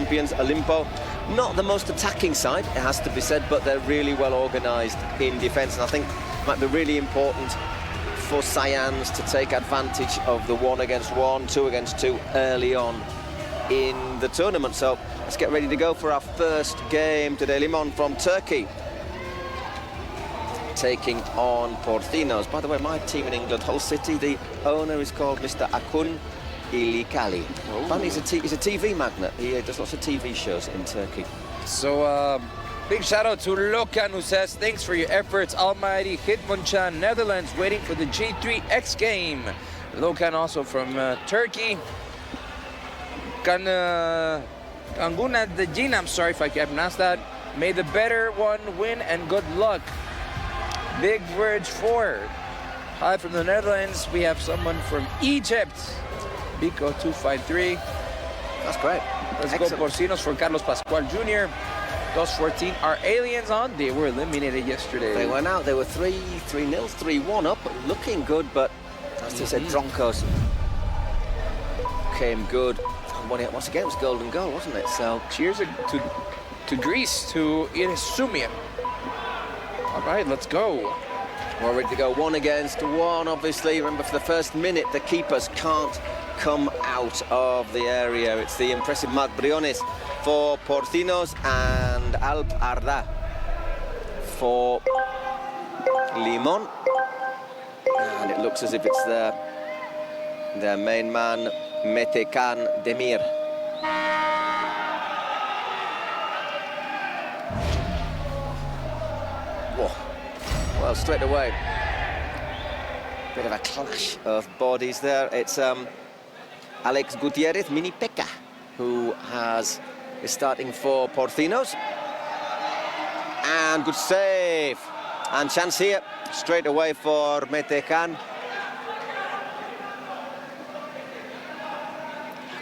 champions, Olimpo. Not the most attacking side, it has to be said, but they're really well organised in defence. And I think it might be really important for Science to take advantage of the 1 against 1, 2 against 2 early on in the tournament. So let's get ready to go for our first game today. Limon from Turkey taking on Porcinos. By the way, my team in England, Hull City, the owner is called Mr. Akun Ilikali. And he's a TV magnate. He does lots of TV shows in Turkey. So, big shout out to Lokan, who says, thanks for your efforts, Almighty Hitmonchan, Netherlands, waiting for the J3X game. Lokan also from Turkey. Kanguna Dejin, I'm sorry if I can't pronounce that. May the better one win and good luck. Big words for. Hi from the Netherlands. We have someone from Egypt. Biko 253. That's great. Let's go Porcinos for Carlos Pascual Jr. Those 14 are aliens on. They were eliminated yesterday. They went out. They were 3-0, 3-1 up. Looking good, but as they said, Dronkos came good. Once again, it was golden goal, wasn't it? So cheers to Greece, to Irisumia. All right, let's go. We're ready to go 1 against 1, obviously. Remember, for the first minute, the keepers can't come out of the area. It's the impressive Briones for Porcinos and ARDA for Limon. And it looks as if it's their main man, Metekan Demir. Well, straight away, bit of a clash of bodies there. It's Alex Gutierrez, Mini Pekka, who is starting for Porcinos. And good save. And chance here, straight away for Metekan.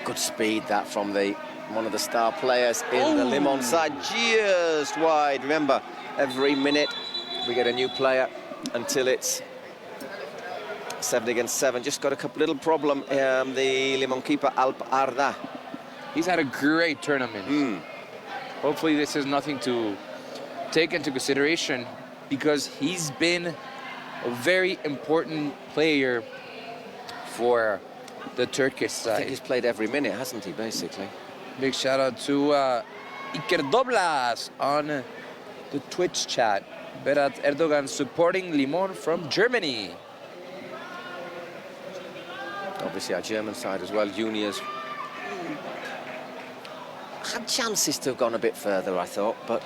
Good speed that from one of the star players in the Limon side, just wide. Remember, every minute we get a new player until it's 7 against 7. Just got a little problem. The Limon keeper, Arda. He's had a great tournament. Hopefully this is nothing to take into consideration, because he's been a very important player for the Turkish side. I think he's played every minute, hasn't he, basically? Big shout out to Iker Doblas on the Twitch chat. Berat Erdogan supporting Limon from Germany. Obviously our German side as well, juniors. Had chances to have gone a bit further, I thought, but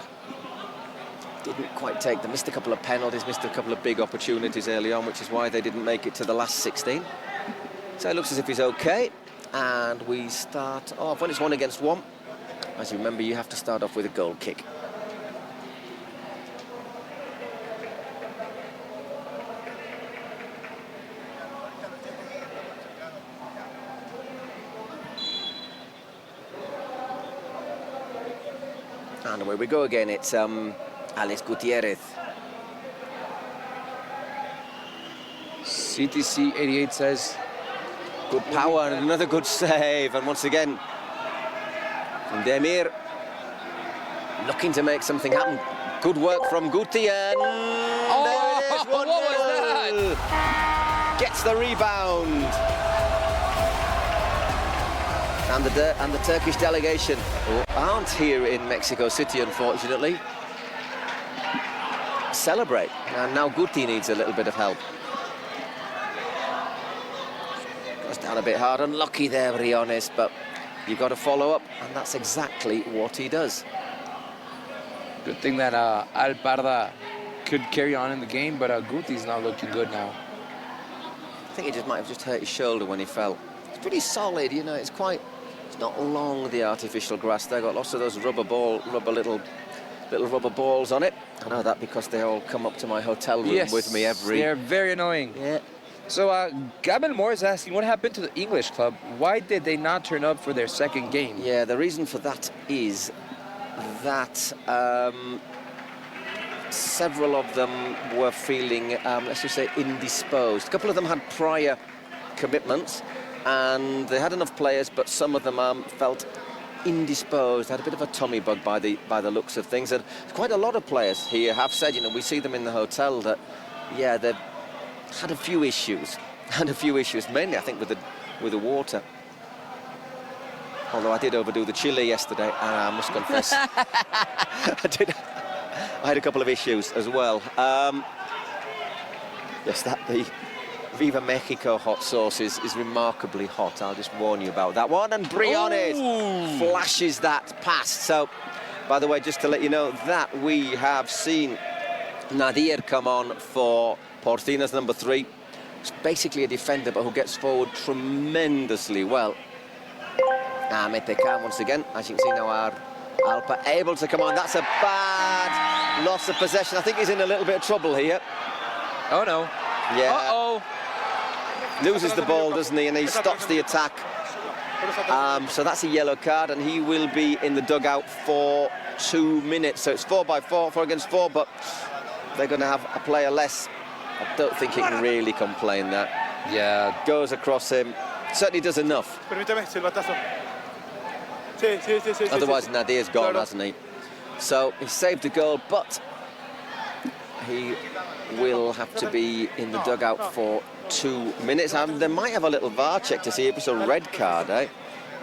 didn't quite take them. Missed a couple of penalties, missed a couple of big opportunities early on, which is why they didn't make it to the last 16. So it looks as if he's okay. And we start off, when it's 1 against 1, as you remember, you have to start off with a goal kick. And away we go again. It's Alex Gutierrez. CTC 88 says, good power and another good save. And once again, Demir looking to make something happen. Good work from Guti, and there it is, 1-0. What was that? Gets the rebound. And the Turkish delegation, who aren't here in Mexico City, unfortunately, celebrate. And now Guti needs a little bit of help. Goes down a bit hard, unlucky there, Briones, but you've got to follow up, and that's exactly what he does. Good thing that Alparda could carry on in the game, but Guti's not looking good now. I think he just might have just hurt his shoulder when he fell. It's pretty solid, you know, it's not long, the artificial grass. They've got lots of those little rubber balls on it. I know that because they all come up to my hotel room with me every... They're very annoying. Yeah. So Gavin Moore is asking, what happened to the English club? Why did they not turn up for their second game? Yeah, the reason for that is that several of them were feeling, let's just say, indisposed. A couple of them had prior commitments, and they had enough players, but some of them felt indisposed, had a bit of a tummy bug by the looks of things. And quite a lot of players here have said, you know, we see them in the hotel that, yeah, they've had a few issues, mainly I think with the water. Although I did overdo the chili yesterday, and I must confess, I had a couple of issues as well. Yes, the Viva Mexico hot sauce is remarkably hot. I'll just warn you about that one. And Briones flashes that past. So, by the way, just to let you know that we have seen Nadir come on for Porcinos, number 3. It's basically a defender, but who gets forward tremendously well. Metecan once again, as you can see now, our Alpa able to come on. That's a bad loss of possession. I think he's in a little bit of trouble here. Oh no. Yeah. Uh-oh. Loses the ball, doesn't he? And he stops the attack. So that's a yellow card, and he will be in the dugout for 2 minutes. So it's 4 against 4, but they're going to have a player less. I don't think he can really complain that. Yeah. Goes across him. Certainly does enough. Otherwise, Nadir's gone, hasn't he? So he saved the goal, but he will have to be in the dugout for 2 minutes. And they might have a little VAR check to see if it's a red card, eh?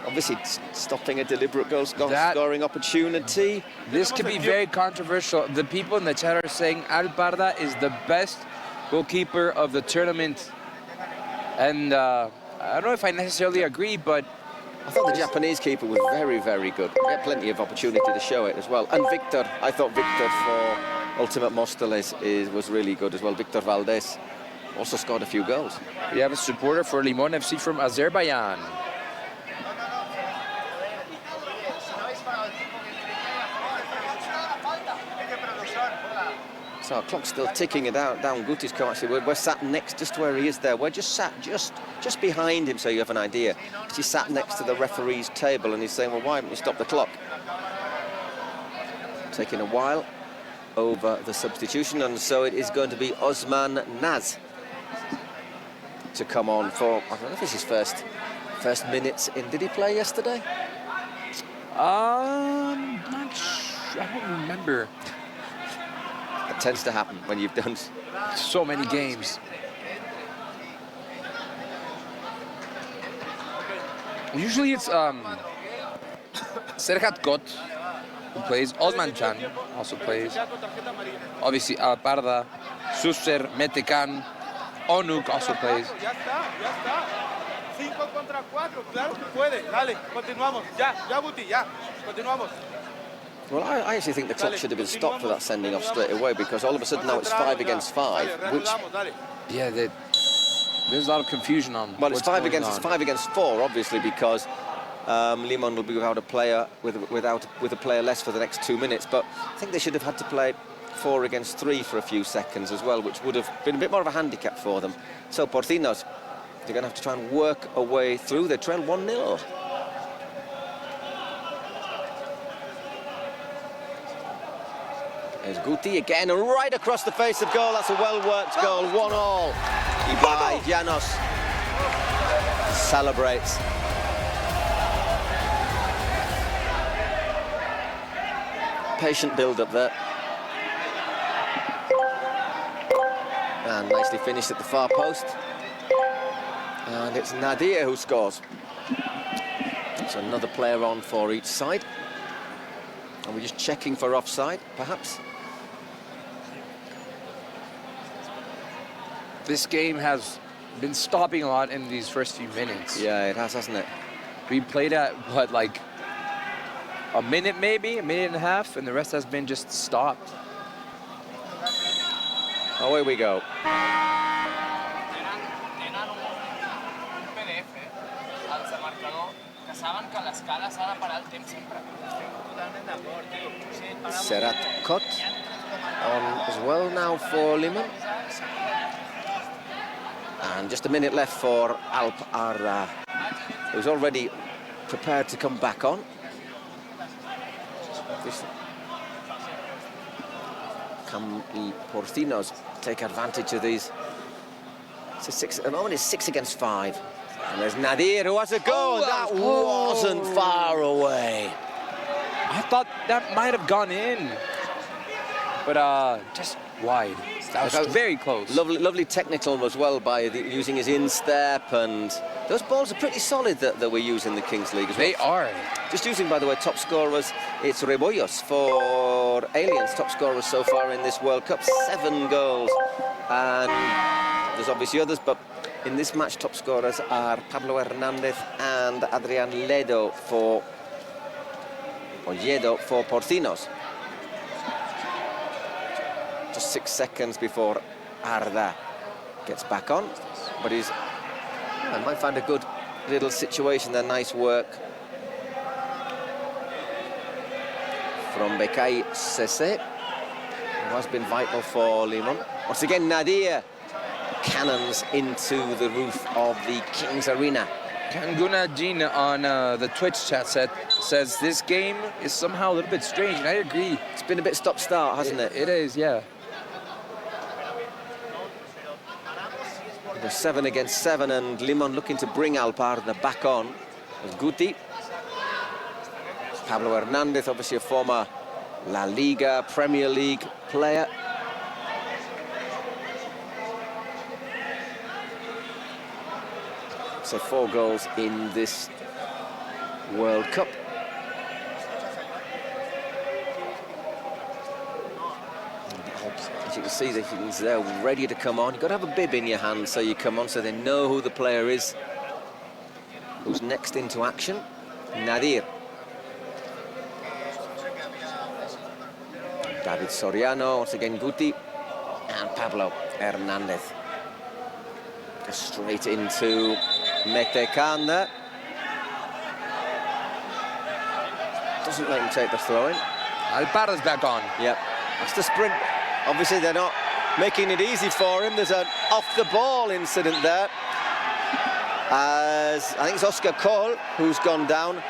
Obviously, stopping a deliberate goal scoring opportunity. This could be very controversial. The people in the chat are saying ARDA is the best goalkeeper of the tournament. And I don't know if I necessarily agree, but I thought the Japanese keeper was very, very good. He had plenty of opportunity to show it as well. And Victor, I thought Victor for Ultimate Mosteles was really good as well. Victor Valdez also scored a few goals. We have a supporter for Limon FC from Azerbaijan. So our clock's still ticking it down Guti's come. Actually, we're sat next, just where he is there. We're just sat just behind him, so you have an idea. He sat next to the referee's table, and he's saying, well, why haven't you stopped the clock? Taking a while over the substitution, and so it is going to be Osman Naz to come on for, I don't know if it's his first minutes in. Did he play yesterday? Not sure. I don't remember. It tends to happen when you've done so many games. Usually it's Serhat Kot who plays. Osman Can also plays. Obviously Alparda, Susser, Metecan, Onuk also plays. 5 contra 4, claro que puede. Dale, continuamos. Ya, Guti, ya. Continuamos. Well, I actually think the clock should have been stopped for that sending off straight away, because all of a sudden now it's 5 against 5, which... Yeah, there's a lot of confusion on. Well, it's 5 against 4, obviously, because Limon will be without a player with a player less for the next 2 minutes. But I think they should have had to play 4 against 3 for a few seconds as well, which would have been a bit more of a handicap for them. So Porcinos, they're going to have to try and work a way through. They trail 1-0. There's Guti again, right across the face of goal. That's a well-worked goal, 1-1. IBAI LLANOS celebrates. Patient build-up there. And nicely finished at the far post. And it's Nadir who scores. So another player on for each side. And we're just checking for offside, perhaps. This game has been stopping a lot in these first few minutes. Yeah, it has, hasn't it? We played at, what, like a minute maybe, a minute and a half, and the rest has been just stopped. Away we go. Serhat Kot on as well now for Limon. And just a minute left for Alp Arda, who's already prepared to come back on. Can the Porcinos take advantage of these? It's a 6 at the moment. It's 6 against 5. And there's Nadir, who has a goal. That wasn't far away. I thought that might have gone in, but just wide. That was very close. Lovely technical as well by using his instep, and those balls are pretty solid that we're using in the Kings League as well. They are. Just using, by the way, top scorers, it's Rebollos for Aliens, top scorers so far in this World Cup, 7 goals. And there's obviously others, but in this match, top scorers are Pablo Hernandez and Adrian Lledo for Porcinos. Just 6 seconds before Arda gets back on, but I might find a good little situation there. Nice work from Bekay Sese, who has been vital for Limon. Once again, Nadir cannons into the roof of the Kings Arena. Kanguna Jean on the Twitch chat says this game is somehow a little bit strange, and I agree. It's been a bit stop-start, hasn't it? It is, yeah. There's 7 against 7, and Limon looking to bring Alparda back on. There's Guti. Pablo Hernandez, obviously a former La Liga, Premier League player. So 4 goals in this World Cup. As you can see, they're ready to come on. You've got to have a bib in your hand so you come on, so they know who the player is who's next into action. Nadir. David Soriano, once again Guti, and Pablo Hernandez. Just straight into Metecan there. Doesn't let him take the throw in. Alparda's back on. Yep, that's the sprint. Obviously, they're not making it easy for him. There's an off-the-ball incident there. As I think it's Oscar Cole who's gone down.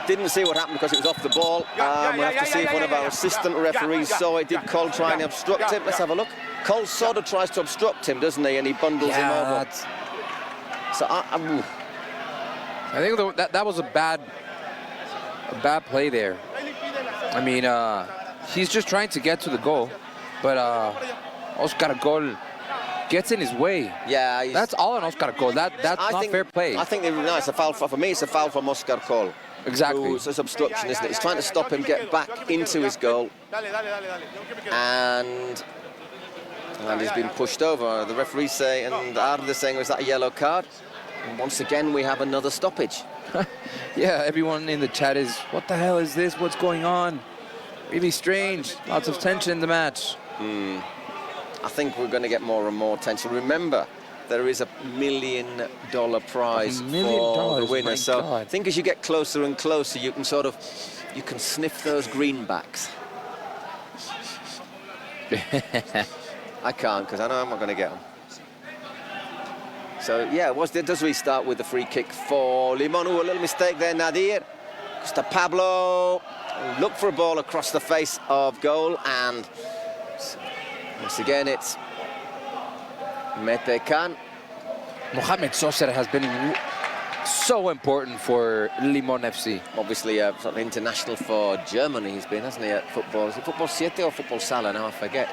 Didn't see what happened because it was off the ball. We'll have to see if one of our assistant referees saw it. Did Cole try and obstruct him? Let's have a look. Cole sort of tries to obstruct him, doesn't he? And he bundles him over. So I think that was a bad play there. I mean, he's just trying to get to the goal, but Oscar Cole gets in his way. Yeah, that's all on Oscar Cole. That's not fair play. I think it's a foul for me. It's a foul from Oscar Cole. Exactly. It's an obstruction, isn't it? He's trying to stop him get back into his goal, and he's been pushed over. The referees say, and Arda saying, was that a yellow card? And once again, we have another stoppage. Yeah, everyone in the chat is, what the hell is this? What's going on? Really strange. Lots of tension in the match. I think we're going to get more and more tension. Remember, there is $1 million prize for the winner. So I think as you get closer and closer, you can you can sniff those greenbacks. I can't, because I know I'm not going to get them. So yeah, does restart with the free kick for Limon. Ooh, a little mistake there, Nadir. Goes to Pablo. Look for a ball across the face of goal, and once again it's Metecan. Mohamed Soser has been so important for Limon FC. Obviously, sort of international for Germany he's been, hasn't he, at football? Is it Football 7 or Football Sala now? I forget.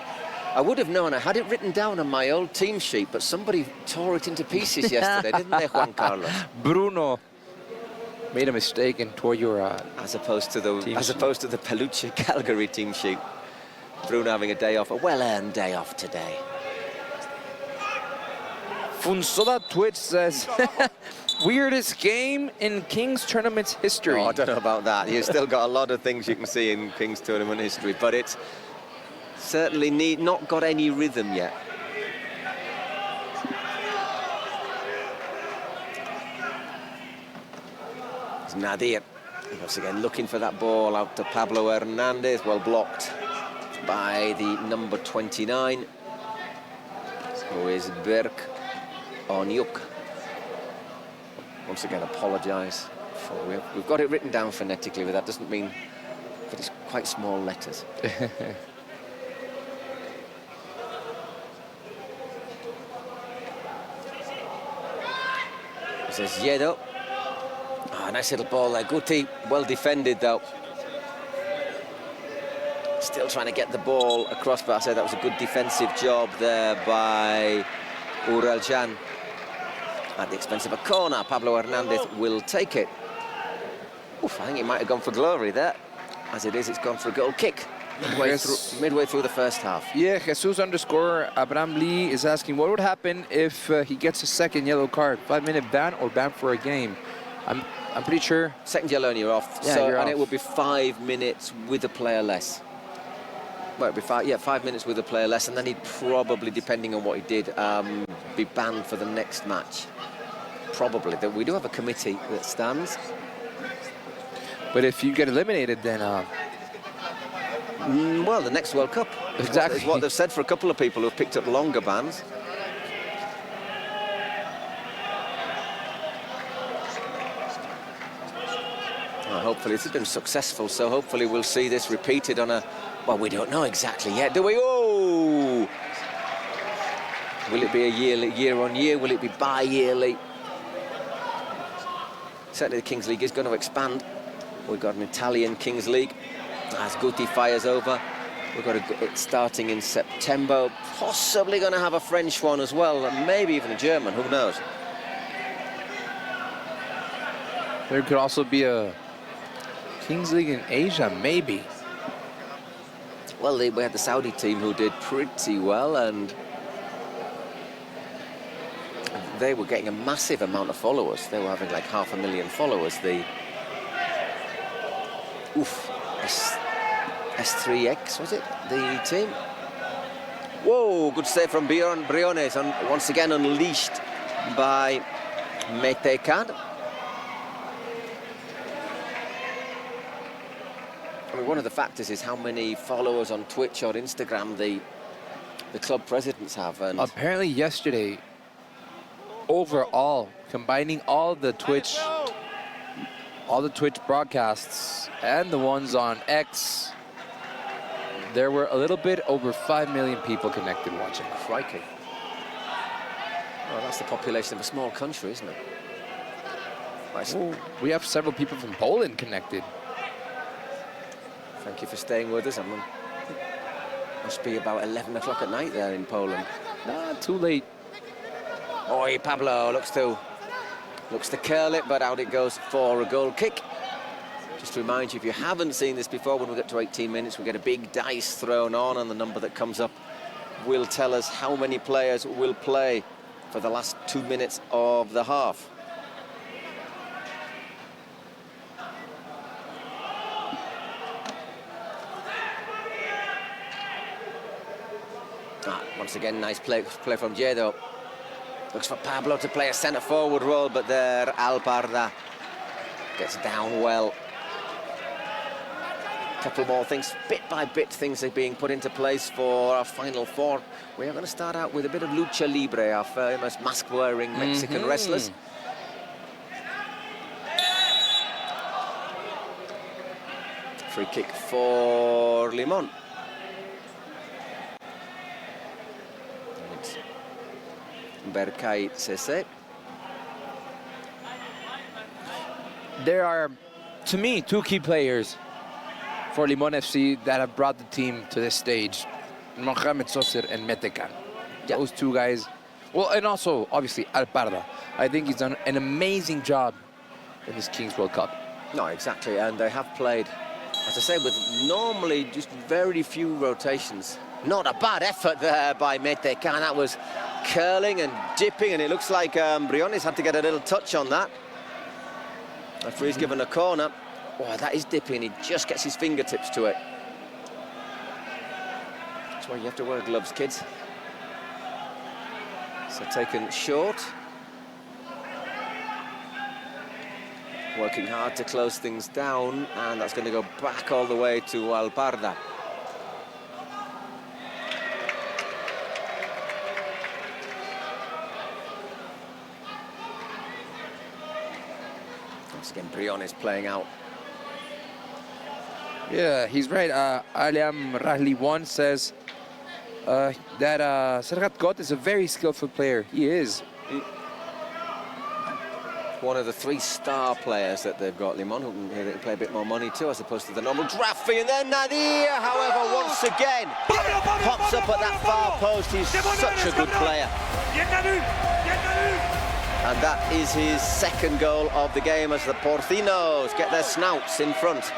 I would have known. I had it written down on my old team sheet, but somebody tore it into pieces yesterday, didn't they, Juan Carlos? Bruno made a mistake and tore your as opposed to the Peluche Calgary team sheet. Bruno having a day off, a well-earned day off today. Funsoda Twitch says, weirdest game in Kings Tournament's history. Oh, I don't know about that. You've still got a lot of things you can see in Kings Tournament history, but it's certainly not got any rhythm yet. It's Nadir, once again looking for that ball out to Pablo Hernandez, well blocked by the number 29, who is Berk Onyuk. Once again, apologise for we've got it written down phonetically, but that doesn't mean that it's quite small letters. This is Yedo. Oh, nice little ball there. Guti, well defended though. Still trying to get the ball across, but I said that was a good defensive job there by Uraljan. At the expense of a corner, Pablo Hernandez will take it. Oof, I think he might have gone for glory there. As it is, it's gone for a goal kick. Midway through the first half. Yeah, Jesus _ Abraham Lee is asking what would happen if he gets a second yellow card, 5-minute ban or ban for a game. I'm pretty sure. Second yellow and you're off. Yeah, so, you're and off. it would be 5 minutes with a player less. Well, it'd be 5 minutes with a player less, and then he'd probably, depending on what he did, be banned for the next match. Probably. We do have a committee that stands. But if you get eliminated, then Well, the next World Cup. Exactly. Is what they've said for a couple of people who've picked up longer bans. Well, hopefully, this has been successful, so hopefully we'll see this repeated on a... Well, we don't know exactly yet, do we? Oh! Will it be a year on year? Will it be bi-yearly? Certainly the Kings League is going to expand. We've got an Italian Kings League as Guti fires over. We've got it starting in September. Possibly going to have a French one as well, and maybe even a German, who knows? there could also be a Kings League in Asia, maybe. Well, we had the Saudi team who did pretty well, and they were getting a massive amount of followers. They were having like 500,000 followers. The S3X, was it, the team? Whoa, good save from Briones, and once again unleashed by Metecan. I mean, one of the factors is how many followers on Twitch or Instagram the club presidents have. And Apparently yesterday, overall, combining all the Twitch broadcasts and the ones on X, there were a little bit over 5 million people connected watching. crikey. Well, that's the population of a small country, isn't it? Nice. Ooh, we have several people from Poland connected. Thank you for staying with us. Must be about 11 o'clock at night there in Poland. Not too late. Oi, Pablo looks to curl it, but out it goes for a goal kick. Just to remind you, if you haven't seen this before, when we get to 18 minutes, we get a big dice thrown on, and the number that comes up will tell us how many players will play for the last 2 minutes of the half. Once again, nice play from Jedo. Looks for Pablo to play a centre-forward role, but there, ARDA gets down well. Couple more things, bit by bit, things are being put into place for our final four. We are going to start out with a bit of lucha libre, our famous mask-wearing Mexican wrestlers. Free kick for Limon. Berkay Cese. There are, to me, two key players for Limon FC that have brought the team to this stage. Mohamed Soser and Metecan. Yep. Those two guys. Well, and also, obviously, Alparda. I think he's done an amazing job in this Kings World Cup. No, exactly, and they have played, as I say, with normally just very few rotations. Not a bad effort there by Metecan. That was curling and dipping, and it looks like Briones had to get a little touch on that. Referee's given a corner. Oh, that is dipping. He just gets his fingertips to it. That's why you have to wear gloves, kids. So taken short. Working hard to close things down, and that's going to go back all the way to Alparda. Once again, Briones playing out. Yeah, he's right. Aliam Rahli 1 says that Serhat Got is a very skillful player. He is. one of the 3 star players that they've got, Limon, who can play a bit more money too, as opposed to the normal draft fee. And then Nadir, however, once again, pops up at that far post. He's such a good player. And that is his 2nd goal of the game as the Porcinos get their snouts in front.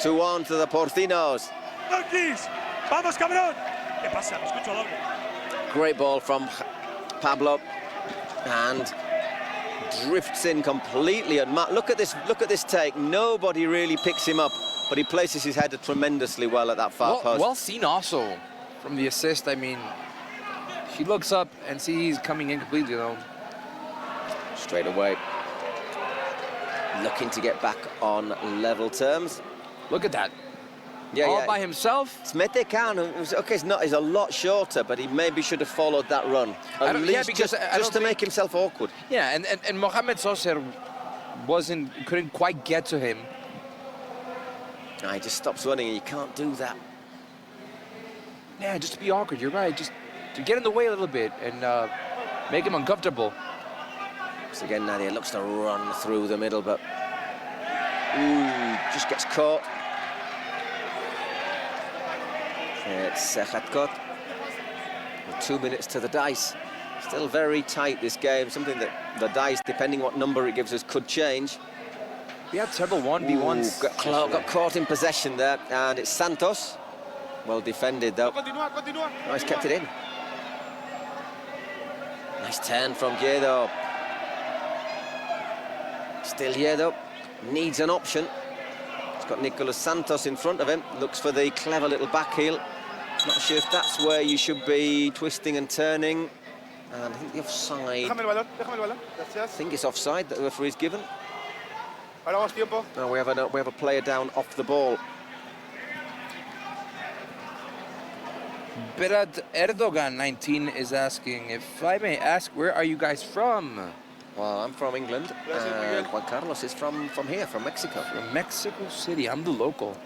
2-1 to the Porcinos. Vamos, cabrón. ¿Qué pasa? Me escucho doble. Great ball from Pablo, and drifts in completely. And look at this take. Nobody really picks him up, but he places his header tremendously well at that far post. Well seen also from the assist. I mean, he looks up and sees he's coming in completely alone. Straight away, looking to get back on level terms. Look at that. Yeah, all by himself. Smete Khan, okay, he's a lot shorter, but he maybe should have followed that run. At least just to make himself awkward. Yeah, and Mohamed Soser couldn't quite get to him. No, he just stops running, and you can't do that. Yeah, just to be awkward, you're right. Just to get in the way a little bit and make him uncomfortable. So again, Nadia looks to run through the middle, but just gets caught. It's Khatkot. 2 minutes to the dice. Still very tight, this game. Something that the dice, depending what number it gives us, could change. We had several 1v1s. Got caught in possession there, and it's Santos. Well defended, though. Oh, he's kept it in. Nice turn from Yedo. Still Yedo. Needs an option. He's got Nicolas Santos in front of him. Looks for the clever little back heel. Not sure if that's where you should be twisting and turning. And I think the offside. I think it's offside that the referee's given. No, we have a player down off the ball. Berat Erdogan 19 is asking, if I may ask, where are you guys from? Well, I'm from England, and Juan Carlos is from here, from Mexico. From Mexico City. I'm the local.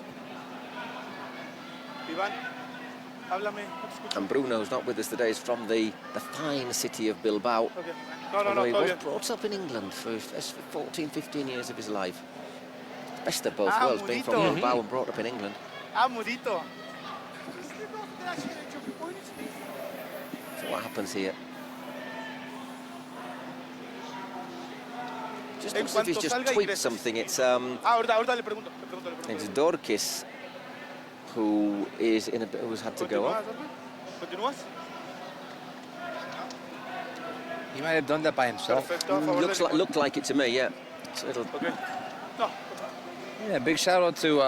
And Bruno's not with us today. He's from the fine city of Bilbao. Although he was brought up in England for 14, 15 years of his life. Best of both worlds, being from Bilbao and brought up in England. So what happens here? Just looks as if he's just tweaked something. It's Dorkis who who's had to go up. He might have done that by himself. Looked like it to me, yeah. So yeah, big shout out to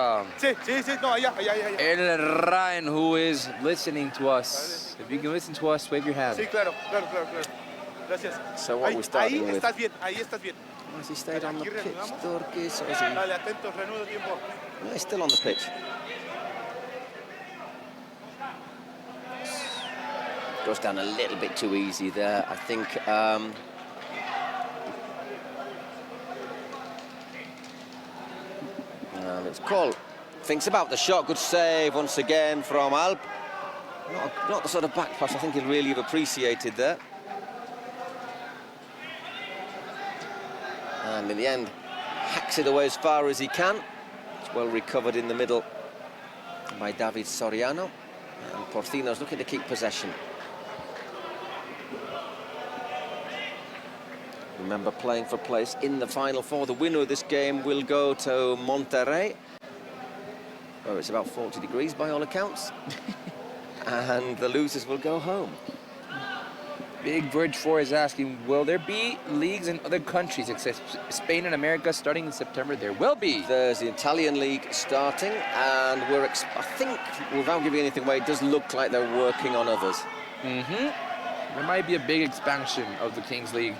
ELRAENN, who is listening to us. If you can listen to us, wave your hand. So what we're starting with? Has he stayed on the pitch, Dorkis, or is he... No, he's still on the pitch. Goes down a little bit too easy there, I think. And it's called. Thinks about the shot. Good save once again from Alp. Not the sort of back pass I think he'll really have appreciated there. And in the end, hacks it away as far as he can. It's well recovered in the middle by David Soriano. And Porcinos looking to keep possession. Remember, playing for place in the Final Four. The winner of this game will go to Monterrey, where it's about 40 degrees by all accounts. And the losers will go home. Big Verge 4 is asking, will there be leagues in other countries except Spain and America starting in September? There will be. There's the Italian league starting, and I think, without giving anything away, it does look like they're working on others. There might be a big expansion of the Kings League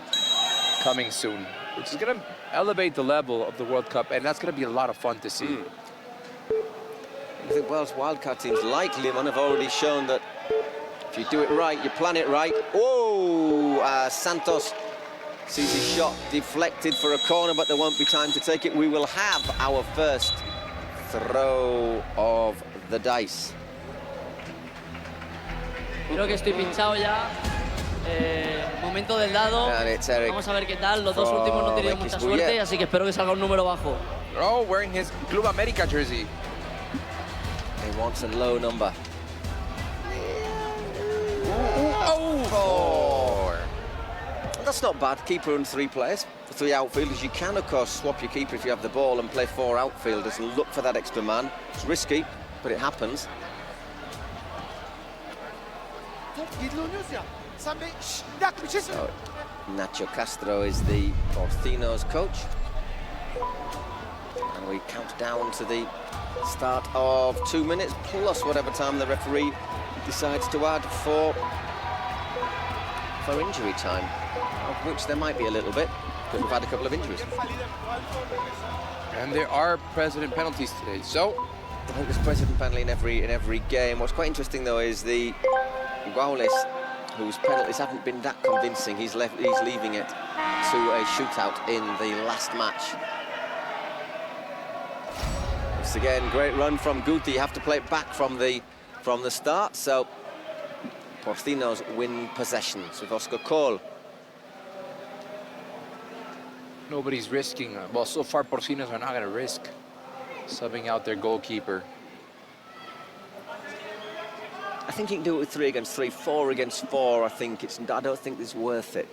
coming soon, which is going to elevate the level of the World Cup, and that's going to be a lot of fun to see. I think Welsh wildcard teams like Limon have already shown that if you do it right, you plan it right. Oh, Santos sees his shot deflected for a corner, but there won't be time to take it. We will have our first throw of the dice. Creo que estoy pinchado ya. Momento del dado. And it's Eric Vamos a ver qué tal. Los dos from últimos no han tenido mucha suerte, XBUYE. así que espero que salga un número bajo. Oh, wearing his Club America jersey. He wants a low number. Oh! That's not bad. Keeper and 3 players. 3 outfielders. You can, of course, swap your keeper if you have the ball and play 4 outfielders and look for that extra man. It's risky, but it happens. So, Nacho Castro is the Porcinos coach. And we count down to the start of 2 minutes, plus whatever time the referee decides to add for injury time, of which there might be a little bit, because we've had a couple of injuries. And there are president penalties today, so I think there's precedent penalty in every game. What's quite interesting though is the Guaules, whose penalties haven't been that convincing. He's leaving it to a shootout in the last match. Once again, great run from Guti. You have to play it back from the start. So Porcinos win possessions with Oscar Cole. nobody's risking. Well, so far Porcinos are not going to risk subbing out their goalkeeper. I think you can do it with 3 against 3, 4 against 4. I don't think it's worth it.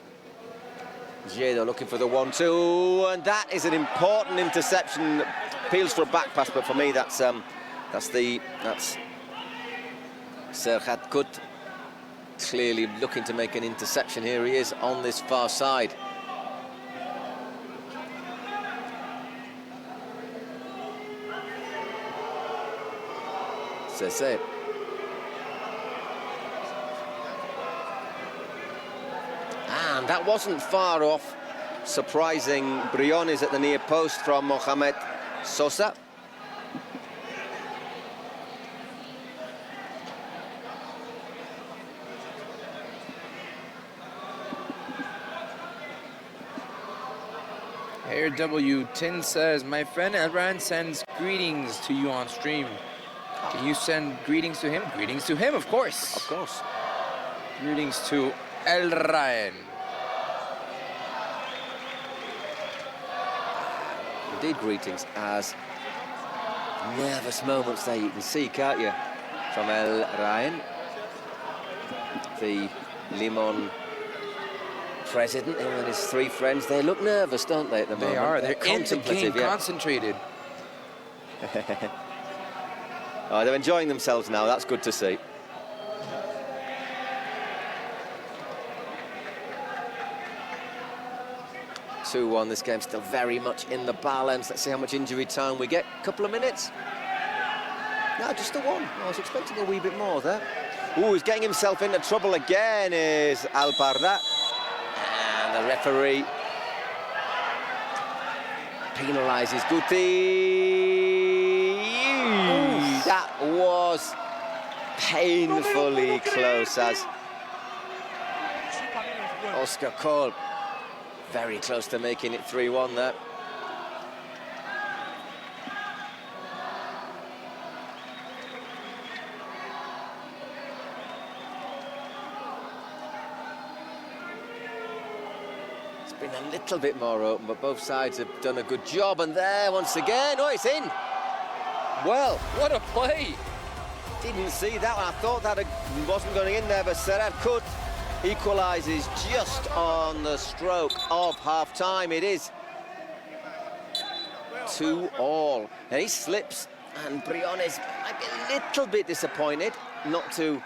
Giedo looking for the 1-2, and that is an important interception. Appeals for a back pass, but for me that's Serhat Kut clearly looking to make an interception. Here he is on this far side. Sese. And that wasn't far off. Surprising Briones at the near post from Mohamed Sosa. Air W10 says, my friend ELRAENN sends greetings to you on stream. Can you send greetings to him? Greetings to him, of course. Of course. Greetings to ELRAENN. Indeed, greetings, as nervous moments there you can see, can't you, from ELRAENN, the Limon president, him and his 3 friends. They look nervous, don't they, at the moment? They are. They're in the game, yeah. concentrated. Oh, they're enjoying themselves now. That's good to see. Two-1. This game's still very much in the balance. Let's see how much injury time we get. Couple of minutes. No, just the 1. I was expecting a wee bit more there. Ooh, he's getting himself into trouble again, is ARDA. And the referee penalises Guti. That was painfully close, as Oscar Cole very close to making it 3-1 there. It's been a little bit more open, but both sides have done a good job. And there, once again, oh, it's in. Well, What a play! didn't see that one. I thought that wasn't going in there, but Serhat Kut equalises just on the stroke of half-time. It is 2-2. And he slips, and Briones might be a little bit disappointed not to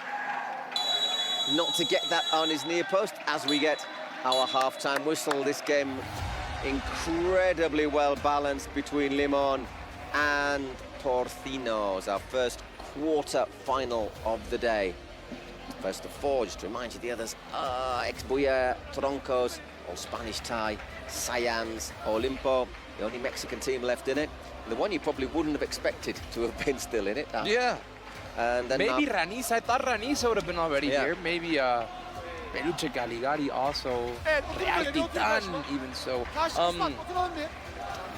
get that on his near post as we get our half-time whistle. This game incredibly well balanced between Limon and Porcinos, our first quarter final of the day. First of 4, just to remind you, the others are XBUYE, Troncos, all Spanish tie, Sayans, Olimpo, the only Mexican team left in it. The one you probably wouldn't have expected to have been still in it. Yeah. And then Maybe Ranisa. I thought Ranisa would have been already Yeah. here. Maybe Peluche Caligari also. Real Titan, even so.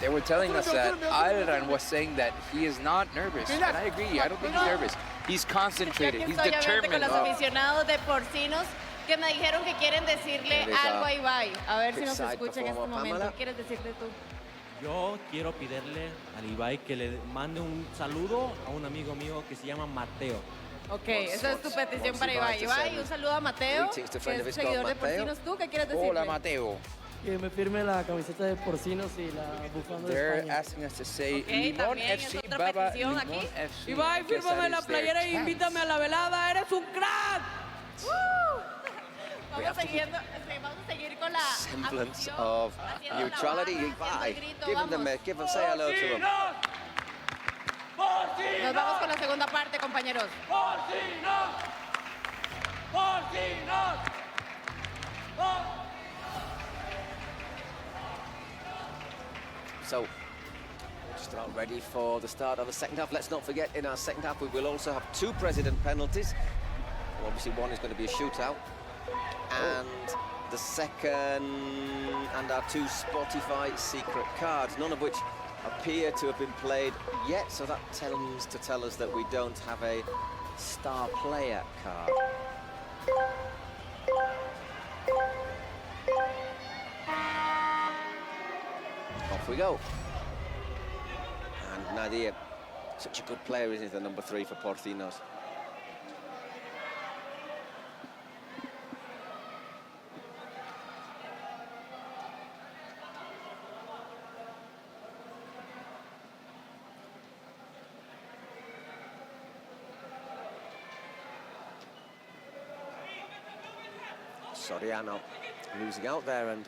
They were telling us that ELRAENN was saying that he is not nervous. And I agree. I don't think he's nervous. He's concentrated. He's Estoy obviamente con determined. los aficionados de Porcinos que me dijeron que quieren decirle There is algo our a Ibai. A ver si nos pitchside escucha en este performer, momento. Pamela. ¿Qué quieres decirle tú? Yo quiero pedirle al Ibai que le mande un saludo a un amigo mío que se llama Mateo. Ok, esa es tu petición wants para Ibai Ibai. to Ibai, send un saludo a Mateo, greetings to que friend of es his God, seguidor de Mateo. Porcinos. ¿Tú qué quieres decirle? Hola, Mateo. Que me firme la camiseta de Porcinos y la bufanda de They're España. asking us to say Ok, Limon también es FC, otra Baba, petición Limon aquí. FC. Ibai, I guess fírmame that la is their playera e chance. invítame a la velada. ¡Eres un crack! Vamos a seguir con la Semblance afición, of haciendo la neutrality. barra, haciendo Ibai, el grito, give them vamos. give them, say hello to them. Nos vamos con la segunda parte, compañeros. So, just about ready for the start of the second half. Let's not forget, in our second half, we will also have 2 president penalties. Well, obviously, one is going to be a shootout. And the second, and our 2 Spotify secret cards, none of which appear to have been played yet. So that tends to tell us that we don't have a star player card. Off we go. And Nadir, such a good player, isn't he, the number 3 for Porcinos. Soriano losing out there, and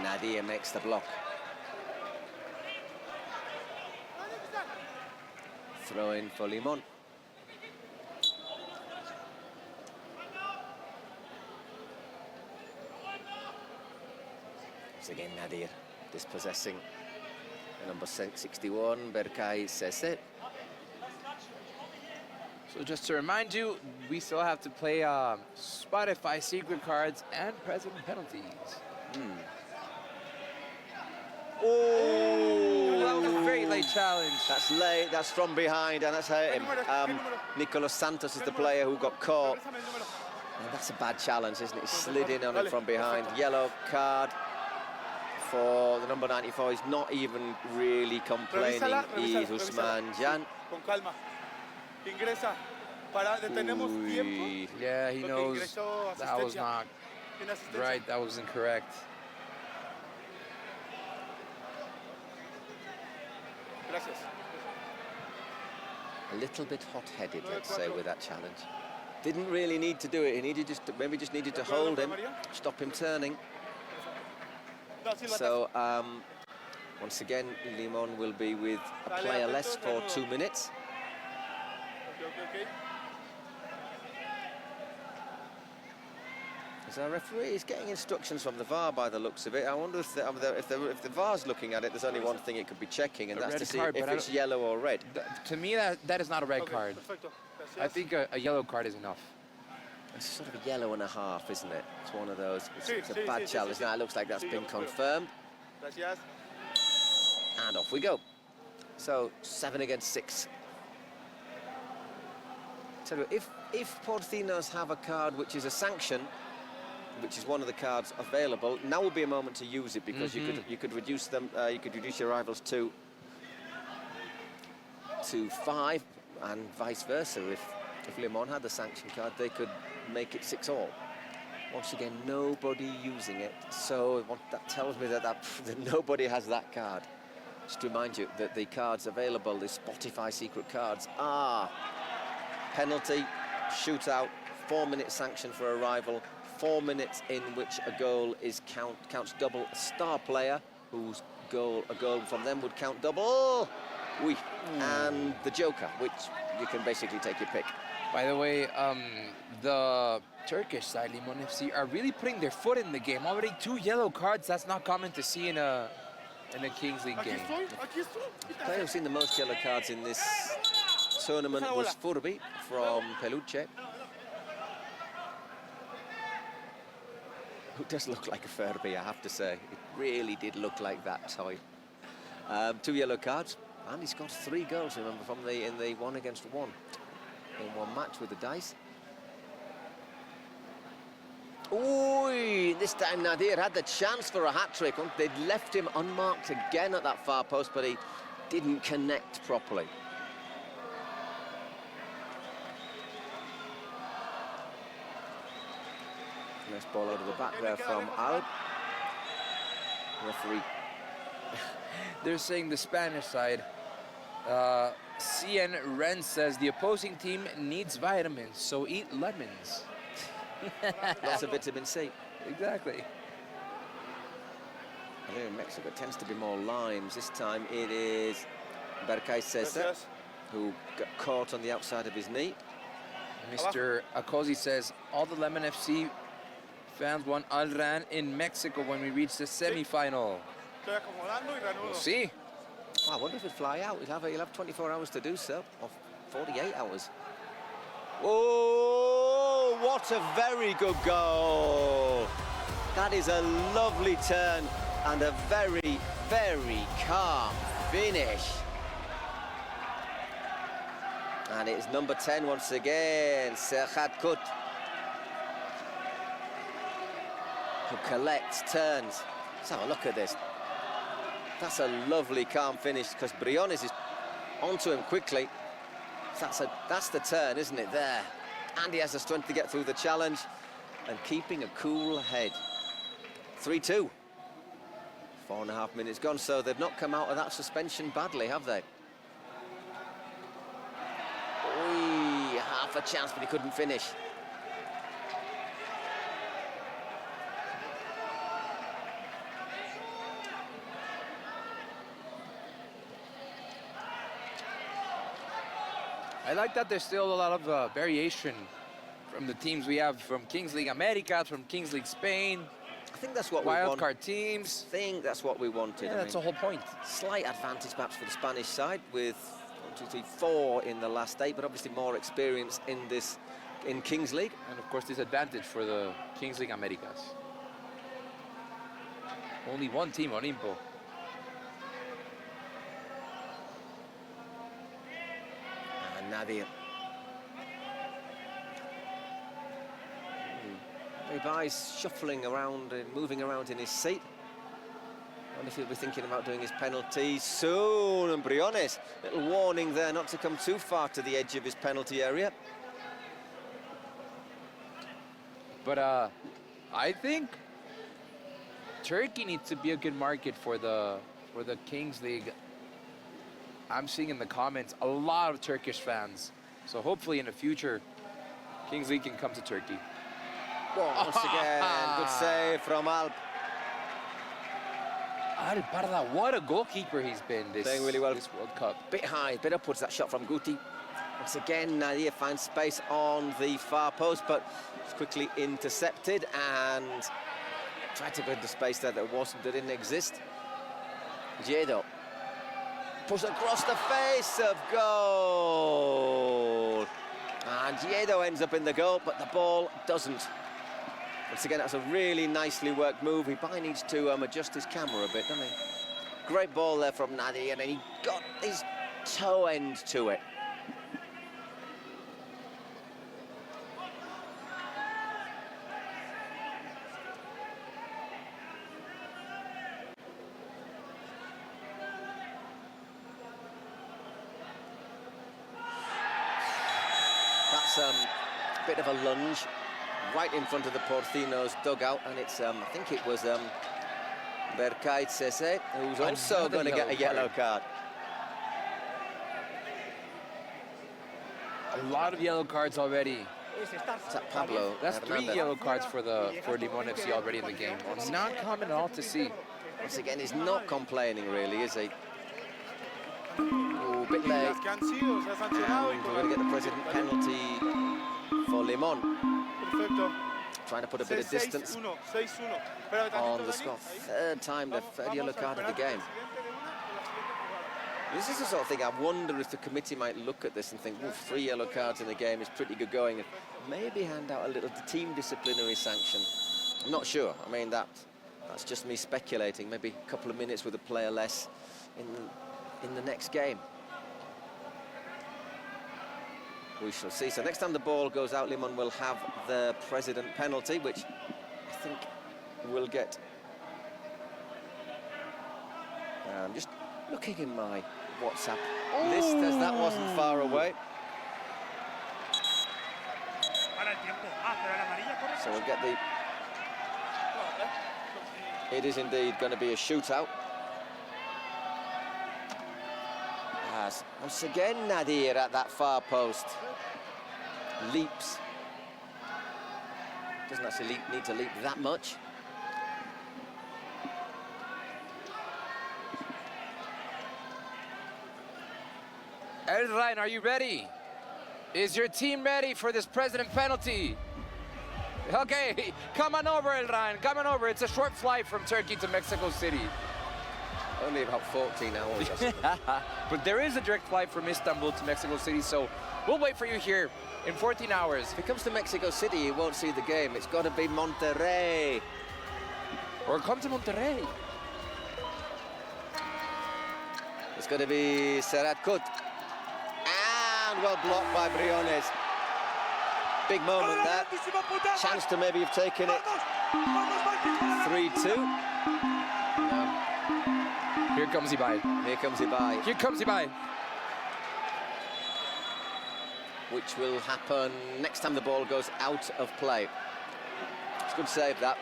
Nadir makes the block. Throw in for Limon. Once again, Nadir dispossessing the number 61, Berkay Sese. So just to remind you, we still have to play Spotify secret cards and president penalties. Oh, That was a very late challenge. that's late, that's from behind, and that's hurt him. Nicolas Santos is the player who got caught. And that's a bad challenge, isn't it? He slid in on it from behind. Yellow card for the number 94. He's not even really complaining. He's Usman Jan. Con calma. Ingresa. Detenemos tiempo. Uy. Yeah, he Porque knows ingresó that was asistencia. not Tiene asistencia. right, that was incorrect. Gracias. A little bit hot-headed, let's say, with that challenge. Didn't really need to do it. He needed maybe just needed to hold him, stop him turning. No, Silva, So once again, Limon will be with a player less for 2 minutes. Okay. So our referee is getting instructions from the VAR by the looks of it. I wonder if the VAR's looking at it, there's only one thing it could be checking, and A that's red to see card, if but I it's don't- yellow or red. To me, that is not a red Okay, card. perfecto. Gracias. I think a yellow card is enough. It's sort of a yellow and a half, isn't it? It's one of those. It's a Sí, bad sí, sí, challenge. sí, Now sí. it looks like that's Sí, been yo creo. confirmed, Gracias. and off we go. So 7 against 6. So if Porcinos have a card which is a sanction, which is one of the cards available, now would be a moment to use it, because you could reduce them. You could reduce your rivals to 5, and vice versa. If Limon had the sanction card, they could make it 6-all. Once again, nobody using it, so that tells me that nobody has that card. Just to remind you that the cards available, the Spotify secret cards, are penalty, shootout, 4-minute sanction for a rival, 4 minutes in which a goal is counts double, a star player whose a goal from them would count double, and the joker, which you can basically take your pick. By the way, the Turkish side, Limon FC, are really putting their foot in the game. Already 2 yellow cards. That's not common to see in a Kings League Aquí game. estoy. The player who's seen the most yellow cards in this tournament was Furby from Peluche, who does look like a Furby, I have to say. It really did look like that toy. 2 yellow cards, and he scored 3 goals, remember, in the 1 against 1 in one match with the dice. Ooh, this time Nadir had the chance for a hat-trick. They'd left him unmarked again at that far post, but he didn't connect properly. Nice ball out of the back there from Alp. Referee. They're saying the Spanish side. CN Ren says the opposing team needs vitamins, so eat lemons. Lots of vitamin C. Exactly. Here in Mexico, it tends to be more limes. This time it is Berkay Cesar, Gracias. who got caught on the outside of his knee. Mr. Acosi says all the Lemon FC fans want ELRAENN in Mexico when we reach the semi-final. Estoy acomodando y reanudo. We'll see. I wonder if he'd fly out. He'll have 24 hours to do so, or 48 hours. Oh, what a very good goal. That is a lovely turn and a very, very calm finish. And it's number 10 once again, Serhat Kut, who collects, turns. Let's have a look at this. That's a lovely calm finish because Briones is onto him quickly. That's the turn, isn't it, there? And he has the strength to get through the challenge and keeping a cool head. 3-2. 4.5 minutes gone, so they've not come out of that suspension badly, have they? Oy, half a chance, but he couldn't finish. I like that there's still a lot of variation from the teams we have from Kings League America, from Kings League Spain. I think that's what we want. Wildcard teams. I think that's what we wanted. Yeah, I that's the mean, whole point. slight advantage perhaps for the Spanish side with 1, 2, 3, 4 in the last 8, but obviously more experience in Kings League. And of course, disadvantage for the Kings League Americas. Only one team, Olimpo. And Nadir. Ibai's shuffling around and moving around in his seat. I wonder if he'll be thinking about doing his penalty soon. And Briones, little warning there not to come too far to the edge of his penalty area. But I think Turkey needs to be a good market for the Kings League. I'm seeing in the comments a lot of Turkish fans. So hopefully in the future, Kings League can come to Turkey. Once again, good save from Alp. Parda, what a goalkeeper he's been Playing really well. this World Cup. Bit high, bit upwards, that shot from Guti. Once again, Nadir finds space on the far post, but it's quickly intercepted and tried to build the space there that didn't exist. Jedo pushed across the face of goal. And Jedo ends up in the goal, but the ball doesn't. Once again, that's a really nicely worked move. He probably needs to adjust his camera a bit, doesn't he? Great ball there from Nadir, and he got his toe end to it. That's a bit of a lunge right in front of the Porcinos dugout, and it's I think it was Berkay Cesar who's also going to get a yellow card. A lot of yellow cards already. Is that Pablo? That's 3 yellow cards for Limon FC already in the game. Not common at all to see. Once again, he's not complaining really, is he? Oh, bit late. Las que han sido, se ha sancionado. And we're going to get the president penalty for Limon. Perfecto. Trying to put a bit of distance 6-1, 6-1. Espérame on tantito, the Dani. score. Ahí. Third time, the third yellow card of the game. This is the sort of thing I wonder if the committee might look at this and think, well, 3 yellow cards in the game is pretty good going, and maybe hand out a little team disciplinary sanction. I'm not sure. I mean, that's just me speculating. Maybe a couple of minutes with a player less in the next game. We shall see. So next time the ball goes out, Limon will have the president penalty, which I think we'll get... I'm just looking in my WhatsApp list as that wasn't far away. Para el tiempo. Ah, pero la amarilla corre. So we'll get the... It is indeed going to be a shootout. As once again Nadir at that far post. Leaps. Doesn't actually need to leap that much. ELRAENN, are you ready? Is your team ready for this president penalty? Okay, come on over, ELRAENN, come on over. It's a short flight from Turkey to Mexico City. Only about 14 hours. But there is a direct flight from Istanbul to Mexico City, so we'll wait for you here in 14 hours. If it comes to Mexico City, you won't see the game. It's got to be Monterrey. Or come to Monterrey. It's going to be Serhat Kut. And well blocked by Briones. Big moment there. Chance to maybe have taken it 3-2. Here comes IBAI. Here comes IBAI. Here comes IBAI. Which will happen next time the ball goes out of play. It's a good save that.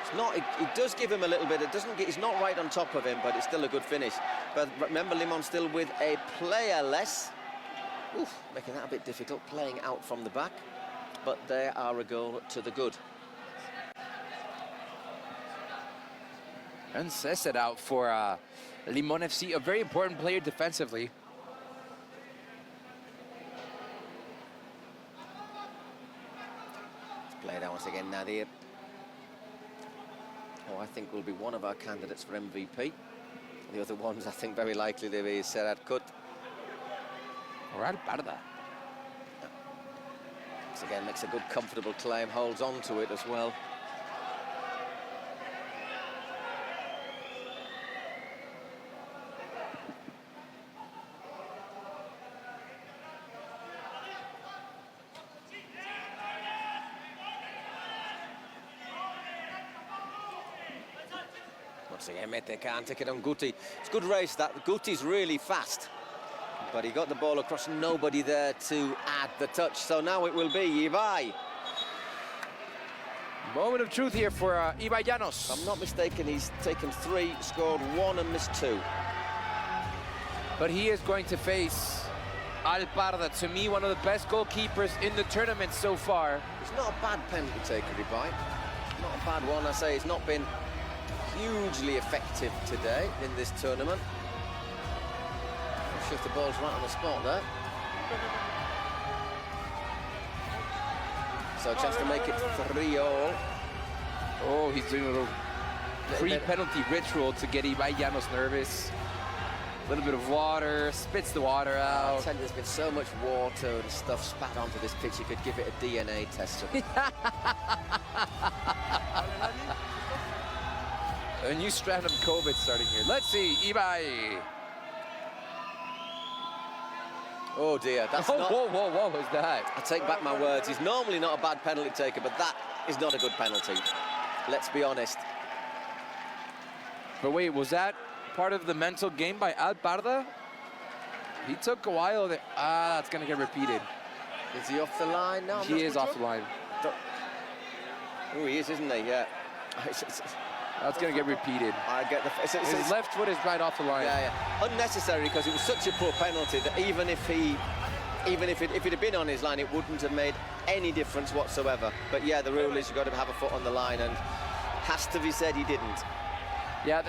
It's not. It does give him a little bit. It doesn't. He's not right on top of him, but it's still a good finish. But remember, Limon still with a player less. Oof, making that a bit difficult, playing out from the back. But they are a goal to the good. And says it out for Limon FC, a very important player defensively. It's played out once again, Nadir. Oh, I think will be one of our candidates for MVP. The other ones, I think, very likely to be Serhat Kut. Or ARDA. Once again, makes a good, comfortable claim, holds on to it as well. Once again, Mete can't take it on Guti. It's a good race, that. Guti's really fast. But he got the ball across, nobody there to add the touch. So now it will be IBAI. Moment of truth here for IBAI LLANOS. If I'm not mistaken, he's taken 3, scored 1 and missed 2. But he is going to face ARDA, to me, one of the best goalkeepers in the tournament so far. It's not a bad penalty taker, IBAI. Not a bad one, I say. It's not been hugely effective today in this tournament. Not sure if the ball's right on the spot there. So a chance to make it 3-all. Oh, he's doing a little pre-penalty ritual to get IBAI LLANOS nervous. A little bit of water, spits the water out. I tell you, there's been so much water and stuff spat onto this pitch, you could give it a DNA test. A new strand of COVID starting here. Let's see, IBAI. Oh dear, that's not... Whoa, what was that? I take back my words. He's normally not a bad penalty taker, but that is not a good penalty. Let's be honest. But wait, was that part of the mental game by ARDA? He took a while. That's going to get repeated. Is he off the line? No, He is off the line. Oh, he is, isn't he? Yeah. That's going to get repeated. I get the... His left foot is right off the line. Yeah. Unnecessary, because it was such a poor penalty that even if it had been on his line, it wouldn't have made any difference whatsoever. But yeah, the rule is you've got to have a foot on the line, and has to be said he didn't. Yeah,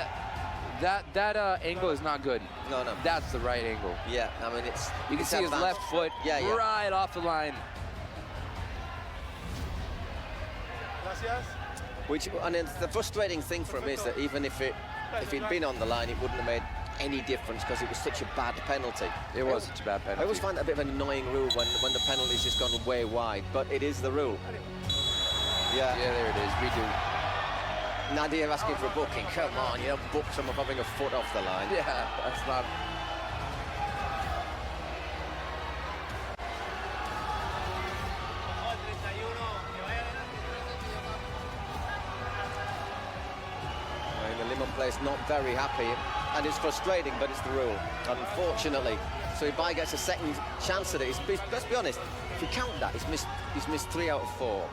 that angle is not good. No. That's the right angle. Yeah, I mean, it's... You can see his left foot right off the line. Gracias. And the frustrating thing for him is that even if he'd been on the line, it wouldn't have made any difference because it was such a bad penalty. It was such a bad penalty. I always find that a bit of an annoying rule when the penalty's just gone way wide, but it is the rule. Yeah, there it is. Redo. Nadir asking for a booking. Come on, you don't book someone for having a foot off the line. Yeah, that's not... players not very happy, and it's frustrating, but it's the rule, unfortunately. So IBAI gets a second chance at it. Let's be honest, if you count that, he's missed 3 out of 4.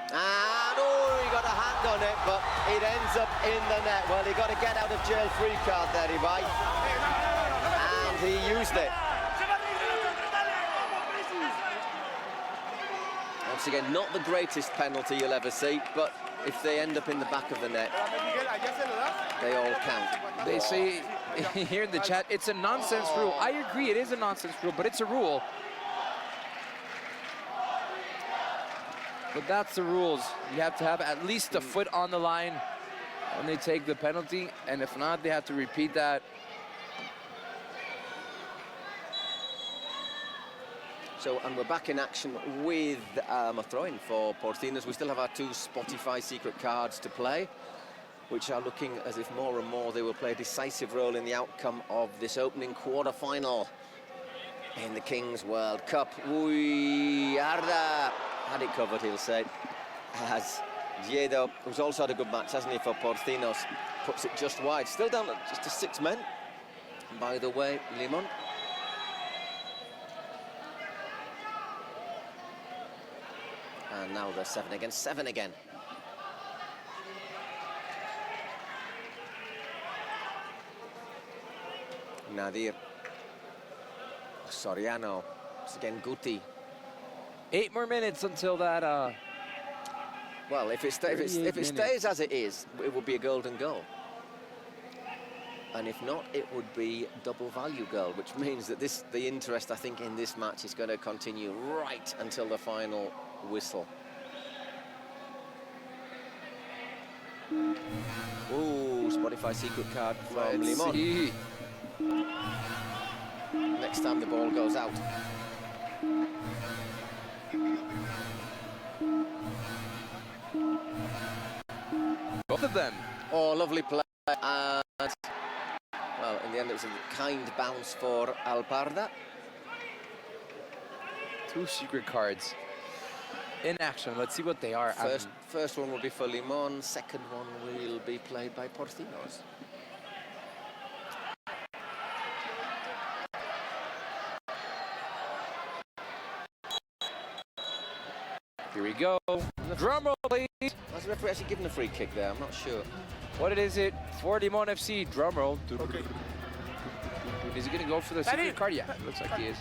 And he got a hand on it, but it ends up in the net. Well, he got a get out of jail free card there, IBAI, and he used it. Once again, not the greatest penalty you'll ever see, but if they end up in the back of the net, they all count. They say here in the chat, it's a nonsense rule. I agree, it is a nonsense rule, but it's a rule. But that's the rules. You have to have at least a foot on the line when they take the penalty, and if not, they have to repeat that. So, and we're back in action with a throw-in for Porcinos. We still have our 2 Spotify secret cards to play, which are looking as if more and more they will play a decisive role in the outcome of this opening quarter-final in the Kings World Cup. ARDA had it covered, he'll say, as Giedo, who's also had a good match, hasn't he, for Porcinos, puts it just wide. Still down just to 6 men, by the way, Limon. And now they're 7 against 7 again. Nadir. Soriano. It's again Guti. 8 more minutes until that. Well, if it stays as it is, it would be a golden goal. And if not, it would be double value goal, which means that the interest, I think, in this match is going to continue right until the final whistle. Ooh, Spotify secret card from Limon. See. Next time the ball goes out. Both of them. Oh, lovely play. And, well, in the end, it was a kind bounce for ARDA. 2 secret cards in action. Let's see what they are. First one will be for Limon. Second one will be played by Porcinos. Here we go. Drum roll, please. Has the referee actually given a free kick there? I'm not sure. What is it for Limon FC? Drum roll. Okay. Is he going to go for the secret card? Yeah, looks like he is.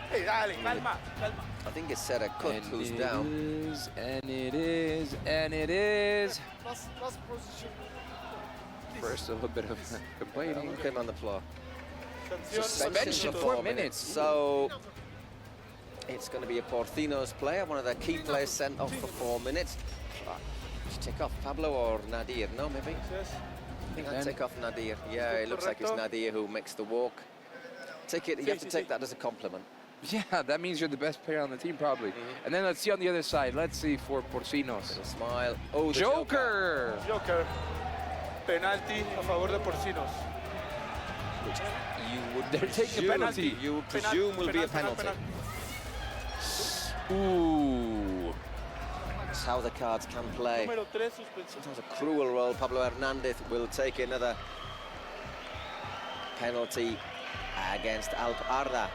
Hey, dale, calma, calma. I think it's said a cut And who's it down. is, and it is, and it is. Last position. First, a little bit of complaining. Look him on the floor. Suspension for 4 4 minutes. So it's going to be a Porcinos player, one of their key players sent off for 4 minutes. Should take off Pablo or Nadir? No, maybe. I think I'd take off Nadir. Yeah, it looks like it's Nadir who makes the walk. Take it. You have to take that as a compliment. Yeah, that means you're the best player on the team, probably. And then let's see on the other side. Let's see for Porcinos. Little smile. Oh, the Joker! Joker. Penalty a favor de Porcinos. Which you would They're taking a penalty. You would presume will be a penalty. Ooh. That's how the cards can play. Número 3, suspensión. Sometimes a cruel role. Pablo Hernandez will take another penalty against ARDA.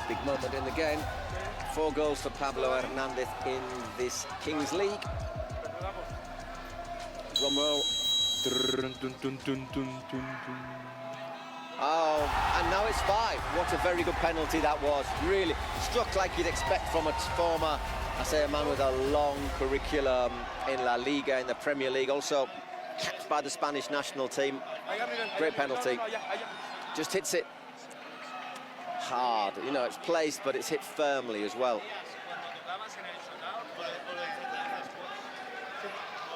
Big moment in the game. 4 goals for Pablo Hernandez in this Kings League. Romo. Oh, and now it's 5. What a very good penalty that was. Really struck like you'd expect from a former, I say, a man with a long curriculum in La Liga, in the Premier League, also capped by the Spanish national team. Great penalty. Just hits it hard. You know, it's placed, but it's hit firmly as well.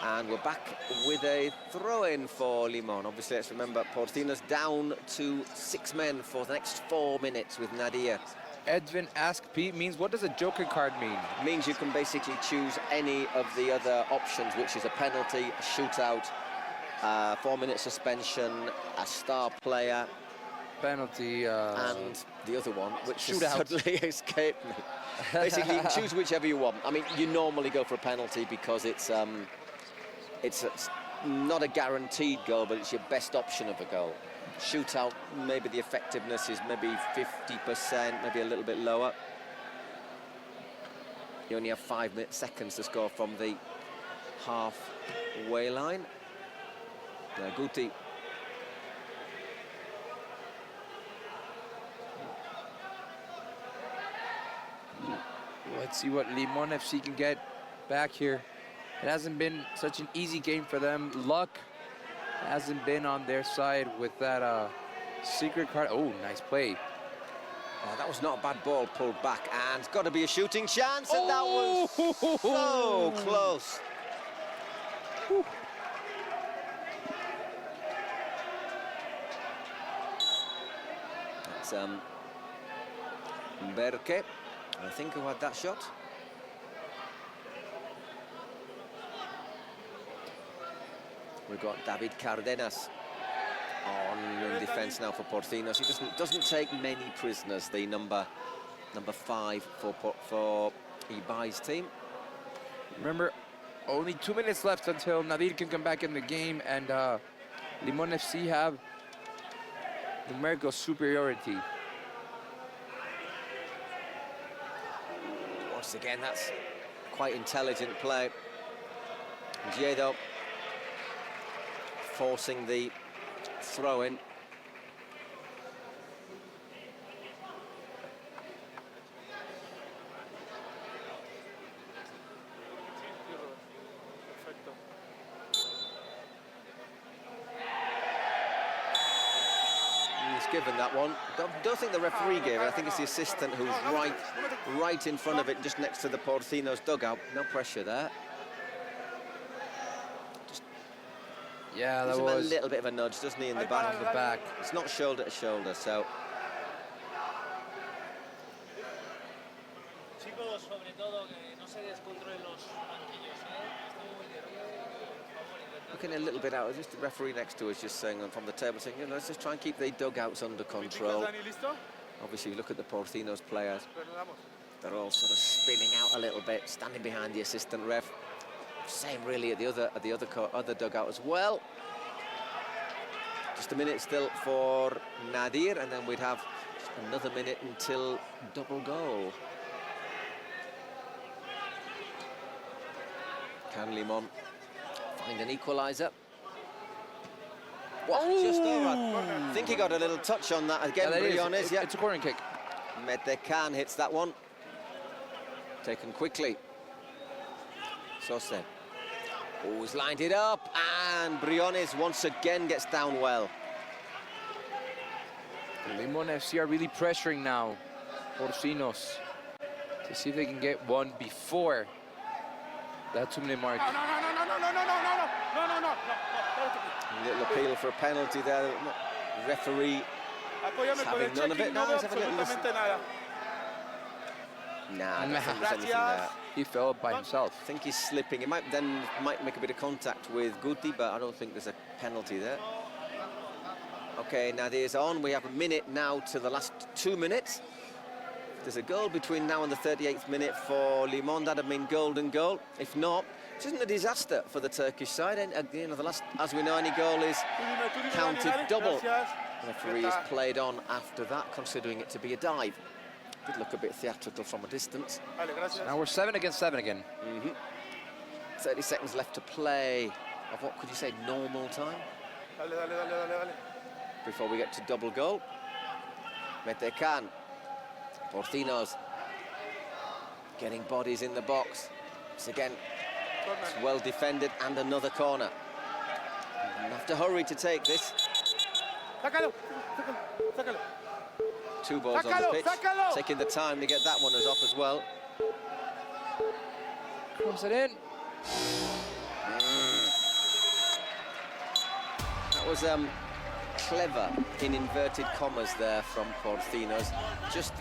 And we're back with a throw-in for Limon. Obviously, let's remember, Porcinos down to 6 men for the next 4 minutes with Nadir Edwin Ask Pete means, what does a joker card mean? It means you can basically choose any of the other options, which is a penalty, a shootout, 4-minute suspension, a star player, Penalty. and the other one, which has Shootout. suddenly escaped me. Basically, you can choose whichever you want. I mean, you normally go for a penalty because it's not a guaranteed goal, but it's your best option of a goal. Shootout, maybe the effectiveness is maybe 50%, maybe a little bit lower. You only have 5 seconds to score from the halfway line. Guti. Let's see what Limon FC can get back here. It hasn't been such an easy game for them. Luck hasn't been on their side with that secret card. Oh, nice play. Oh, that was not a bad ball pulled back, and it's got to be a shooting chance, and that was so close. Whew. That's Berke, I think, who had that shot. We've got David Cardenas on defence now for Porcinos. He doesn't take many prisoners, the number 5 for IBAI's team. Remember, only 2 minutes left until Nadir can come back in the game, and Limon FC have numerical superiority. Once again, that's quite intelligent play. Giedo forcing the throw-in. He's given that one. Don't think the referee gave it. I think it's the assistant who's right in front of it, just next to the Porcinos dugout. No pressure there. Yeah, Gives that him a was little bit of a nudge, doesn't he, in the back? the back. It's not shoulder to shoulder, so Chicos, sobre todo que no se descontrolen los banquillos, Estamos muy nerviosos, looking a little bit out. Just the referee next to us just saying from the table, saying, you know, let's just try and keep the dugouts under control. Dani, ¿listo? Obviously, you look at the Porcinos players, Perdonamos. they're all sort of spinning out a little bit, standing behind the assistant ref. Same really at the other dugout as well. Just a minute still for Nadir, and then we'd have just another minute until double goal. Can Limon find an equaliser? What? Just over. I think he got a little touch on that again, Briones. Yeah, It's a corner kick. Metecan hits that one. Taken quickly. Sose. Oh, he's lined it up, and Briones once again gets down well. Limon FC are really pressuring now Porcinos to see if they can get one before that 2-minute mark. No. A little appeal for a penalty there. Referee Apóyame con el having none of checking, it. no No, veo he's having a little listen. absolutamente nada. Nah, I don't think there's anything there. He fell by himself. I think he's slipping. He might make a bit of contact with Guti, but I don't think there's a penalty there. Okay, Nadir's on. We have a minute now to the last 2 minutes. There's a goal between now and the 38th minute for Limon. That'd mean golden goal. If not, it isn't a disaster for the Turkish side. And at the end of the last, as we know, any goal is Tú dime, counted Dani, double. gracias. The referee has played on after that, considering it to be a dive. Did look a bit theatrical from a distance. Vale, gracias. Now we're 7 against 7 again. 30 seconds left to play of what could you say, normal time? Dale. Before we get to double goal. Metecan. Porcinos. Getting bodies in the box. It's again, it's well defended, and another corner. You have to hurry to take this. Sácalo. 2 balls on the pitch. Sácalo. Taking the time to get that one as off as well. Comes it in. That was clever, in inverted commas there, from Porcinos. Just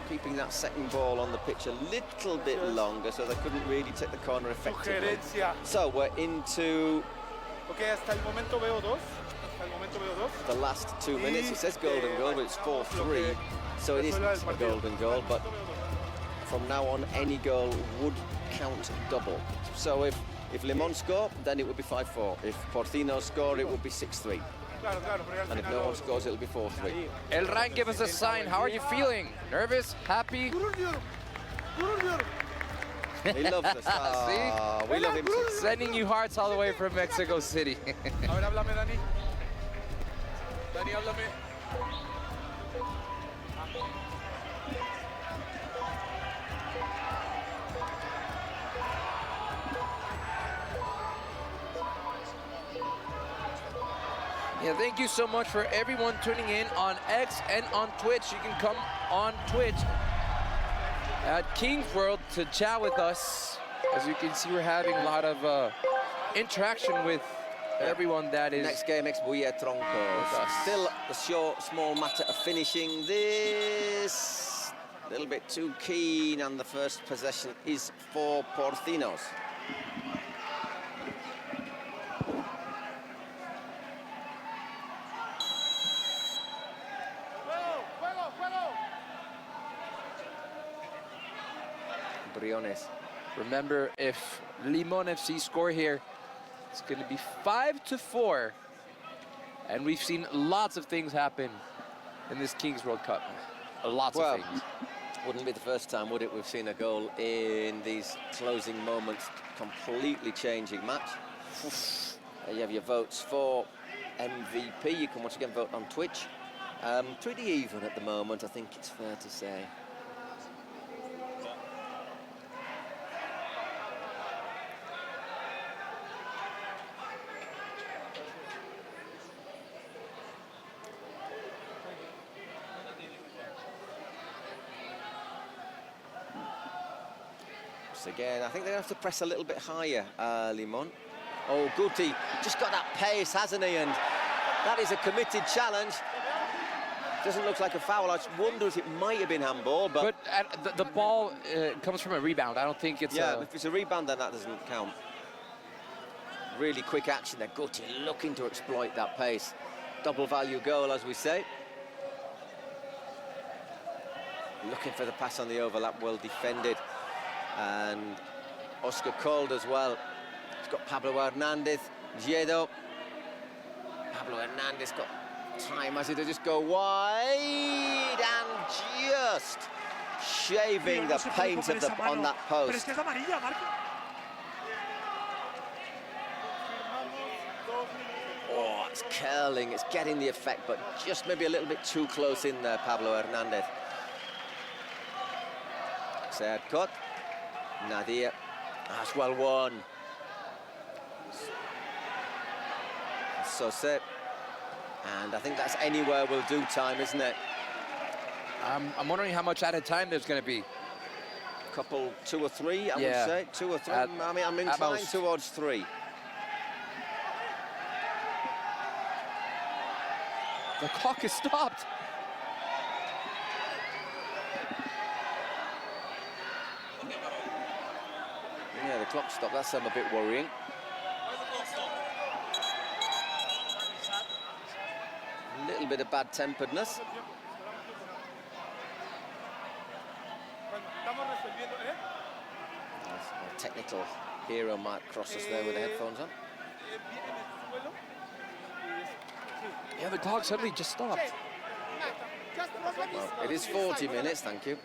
keeping that second ball on the pitch a little bit longer, so they couldn't really take the corner effectively. Sugerencia. So we're into Ok, hasta el momento veo dos. Hasta el momento veo dos. the last 2 minutes. It says golden goal, but it's 4-3, so it isn't a golden goal, but from now on, any goal would count double. So if Limon score, then it would be 5-4. If Porcinos score, it would be 6-3. Claro, claro, pero al And if final no one scores, it'll be 4-3. ELRAENN, give us a sign. How are you feeling? Nervous? Happy? He loves us. Oh, we love him too. Sending you hearts all the way from Mexico City. A ver, háblame, Dani. Dani, háblame. Yeah, thank you so much for everyone tuning in on X and on Twitch. You can come on Twitch at King's World to chat with us. As you can see, we're having a lot of interaction with everyone that is... Next game, ex-Buia Troncos. Still a short, small matter of finishing this. A little bit too keen, and the first possession is for Porcinos. Briones. Remember, if Limon FC score here, it's going to be 5-4. And we've seen lots of things happen in this King's World Cup. Lots of things. Wouldn't be the first time, would it? We've seen a goal in these closing moments, completely changing match. You have your votes for MVP. You can once again vote on Twitch. Pretty even at the moment, I think it's fair to say. Again, I think they have to press a little bit higher, Limon. Oh, Guti just got that pace, hasn't he? And that is a committed challenge. Doesn't look like a foul. I just wonder if it might have been handball, but the ball comes from a rebound. I don't think it's... Yeah, if it's a rebound, then that doesn't count. Really quick action there. Guti looking to exploit that pace. Double value goal, as we say. Looking for the pass on the overlap, well defended. And Oscar called as well. He's got Pablo Hernandez, Giedo. Pablo Hernandez got time as he to just go wide and just shaving the paint of on that post. Oh, it's curling, it's getting the effect, but just maybe a little bit too close in there, Pablo Hernandez. Sad cut. Nadia, that's well won. So set, and I think that's anywhere will do time, isn't it? I'm wondering how much added time there's going to be. Couple, 2 or 3, I would say. 2 or 3. I mean, I'm inclined towards 3. The clock is stopped. Yeah, the clock stopped. That's a bit worrying. A little bit of bad-temperedness. A technical hero might cross us there with the headphones on. Yeah, the clock suddenly just stopped. Well, it is 40 minutes, thank you.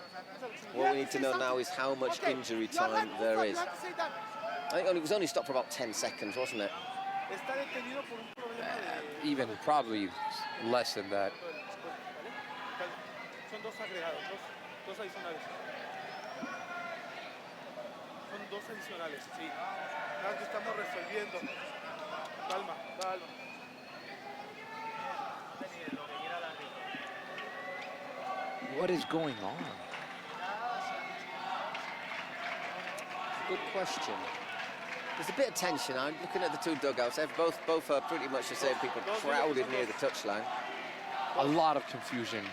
What we need to know now is how much injury time there is. I think it was only stopped for about 10 seconds, wasn't it? Even probably less than that. Son dos agregados, dos adicionales. Son dos adicionales, sí. Nada que estamos resolviendo. Calma, calma. What is going on? Good question. There's a bit of tension. I'm looking at the two dugouts. Both are pretty much the same people crowded near the touchline. A lot of confusion.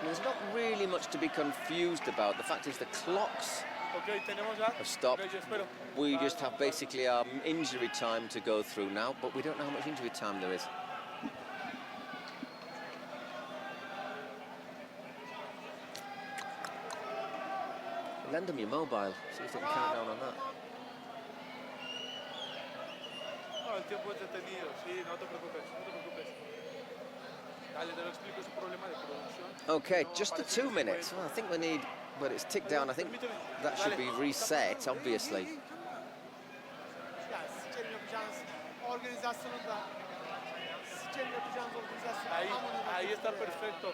There's not really much to be confused about. The fact is the clocks Ok, tenemos ya. have stopped. Ok, yo espero. We just have basically our injury time to go through now, but we don't know how much injury time there is. Lend them your mobile, see if they can count down on that. No, el tiempo es detenido. Sí, no te preocupes, no te preocupes. Dale, te lo explico, es un problema de producción. Okay, just the 2 minutes. Well, I think we need, but it's ticked down. I think that should be reset, obviously. Ahí está perfecto.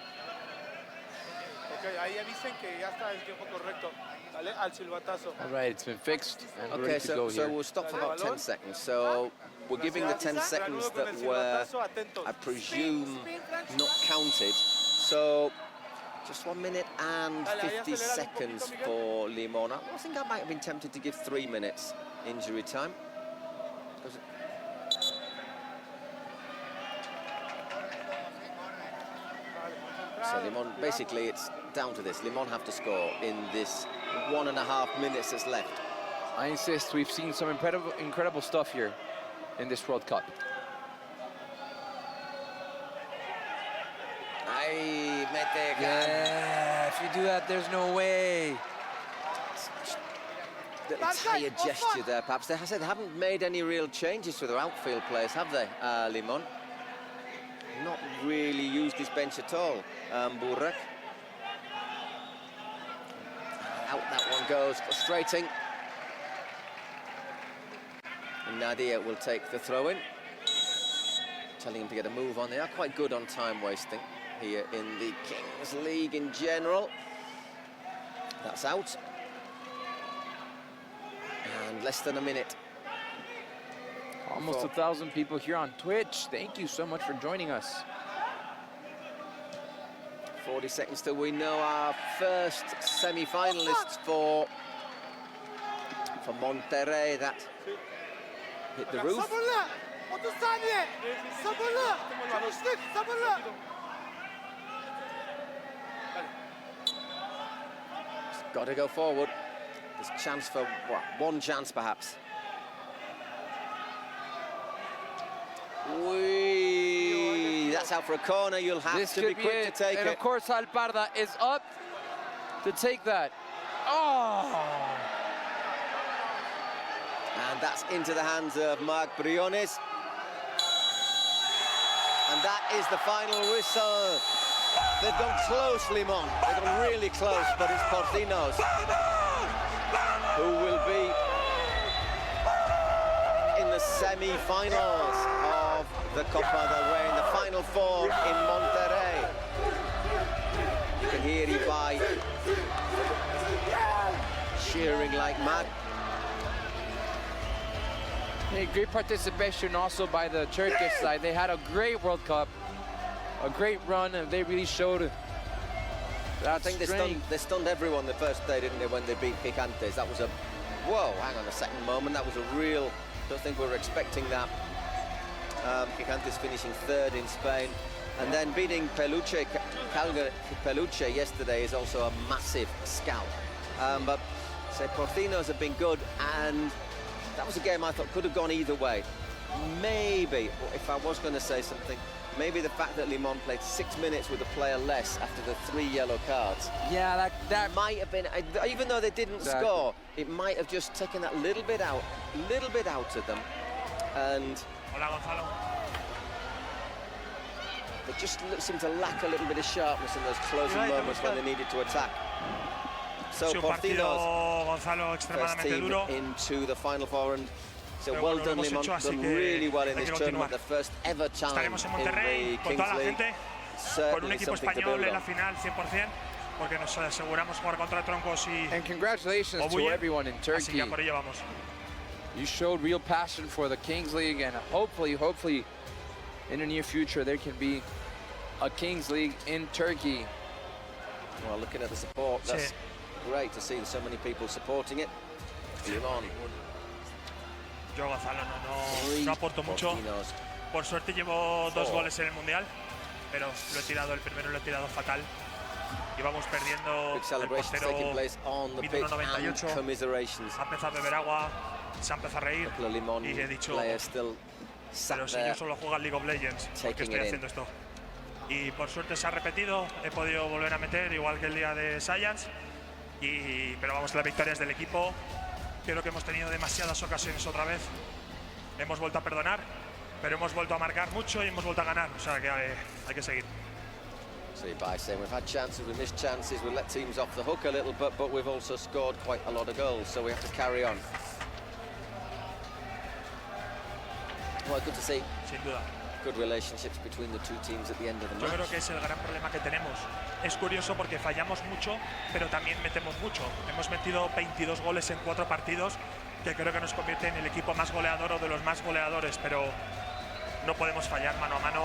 Ok, ahí avisen que ya está el tiempo correcto. Dale, al silbatazo. All right, it's been fixed and Okay, ready to go so here. we'll stop for about 10 seconds. So we're giving the 10 seconds that were, I presume, not counted. So just 1 minute and 50 seconds for Limon. I think I might have been tempted to give 3 minutes injury time. So Limon, basically it's down to this. Limon have to score in this 1.5 minutes that's left. I insist, we've seen some incredible stuff here in this World Cup. Ay, mete. Yeah, if you do that, there's no way. Little tired gesture there, perhaps. They haven't made any real changes to their outfield players, have they, Limon? Not really used his bench at all, Burek. Out that one goes, frustrating. And Nadia will take the throw-in. Telling him to get a move on. They are quite good on time wasting here in the Kings League in general. That's out. And less than a minute. Almost 1,000 people here on Twitch. Thank you so much for joining us. 40 seconds till we know our first semi-finalists for Monterrey. That hit the roof. Got to go forward. There's chance for, what, one chance perhaps. That's out for a corner. You'll have to be quick to take and it. of course, Alparda is up to take that. Oh! And that's into the hands of Marc Briones. And that is the final whistle. They've gone close, Limon. They've gone really close, but it's Porcinos who will be in the semi-finals of the Copa del Rey, in the Final Four in Monterrey. You can hear IBAI cheering like mad. Hey, great participation also by the Turkish side. They had a great World Cup, a great run, and they really showed that I think they stunned everyone the first day, didn't they, when they beat Gigantes. That was a, whoa, hang on a second moment. That was a real, don't think we were expecting that. Gigantes finishing third in Spain. And then beating Peluche yesterday is also a massive scalp. But say Porcinos have been good, and that was a game I thought could have gone either way. Maybe, if I was going to say something, maybe the fact that Limon played 6 minutes with a player less after the 3 yellow cards. Yeah, that might have been, even though they didn't score, it might have just taken that little bit out of them. And they just seemed to lack a little bit of sharpness in those closing moments when they needed to attack. So Porcinos, first team into the Final Four, and so well done, Limon, done really well in this tournament, the first ever time in the Kings League. Certainly something to build on. And congratulations to everyone in Turkey. You showed real passion for the Kings League, and hopefully, in the near future, there can be a Kings League in Turkey. Well, looking at the support, that's great to see so many people supporting it. Limon. Yo, Gonzalo, no aporto mucho. Por suerte llevo 2 goles en el Mundial, pero el primero lo he tirado fatal. Íbamos perdiendo, Big el celebrations taking portero place on the pitch minuto and 98, commiserations. ha empezado a beber agua, se ha empezado a reír Couple of Limon y he dicho, players still sat pero si there. yo solo juego al League of Legends, ¿por qué taking estoy it in. haciendo esto? Y por suerte se ha repetido, he podido volver a meter igual que el día de Science, pero vamos, la victoria es del equipo. Creo que hemos tenido demasiadas ocasiones otra vez, hemos vuelto a perdonar, pero hemos vuelto a marcar mucho y hemos vuelto a ganar, o sea que hay que seguir. So by saying we've had chances, we missed chances, we let teams off the hook a little bit, but we've also scored quite a lot of goals, so we have to carry on. Well, good to see. Sin duda. Good relationships between the two teams at the end of the Yo match. creo que es el gran problema que tenemos. Es curioso porque fallamos mucho, pero también metemos mucho. Hemos metido 22 goles en 4 partidos, que creo que nos convierte en el equipo más goleador o de los más goleadores, pero no podemos fallar mano a mano,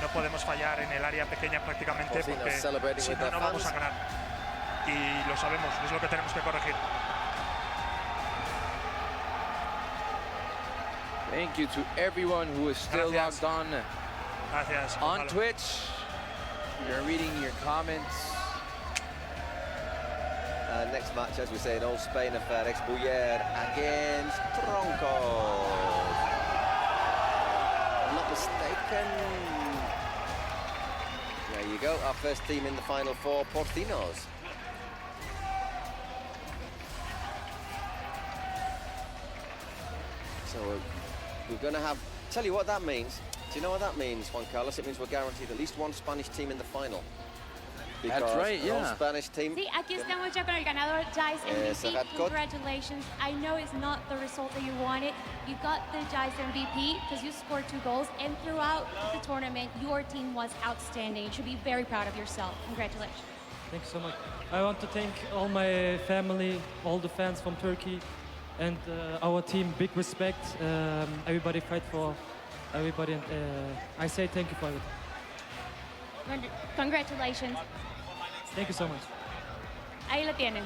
no podemos fallar en el área pequeña prácticamente, porque si no, no vamos a ganar. Y lo sabemos, es lo que tenemos que corregir. Thank you to everyone who is still Gracias. logged on Gracias. on Gonzalo. Twitch. We're reading your comments. Next match, as we say, an old Spain affair, Ex-Buller against Troncos. I'm not mistaken. There you go, our first team in the final for Porcinos. So we're going to have, tell you what that means. Do you know what that means, Juan Carlos? It means we're guaranteed at least one Spanish team in the final. That's right, an old yeah. Spanish team. Sí, aquí estamos ya con el ganador, Dice MVP. Serhat Kot. Congratulations. I know it's not the result that you wanted. You got the Dice MVP because you scored 2 goals, and throughout the tournament, your team was outstanding. You should be very proud of yourself. Congratulations. Thank you so much. I want to thank all my family, all the fans from Turkey, and our team. Big respect. Everybody fight for everybody, and I say thank you for it. Congratulations. Thank you so much. Ahí lo tienen.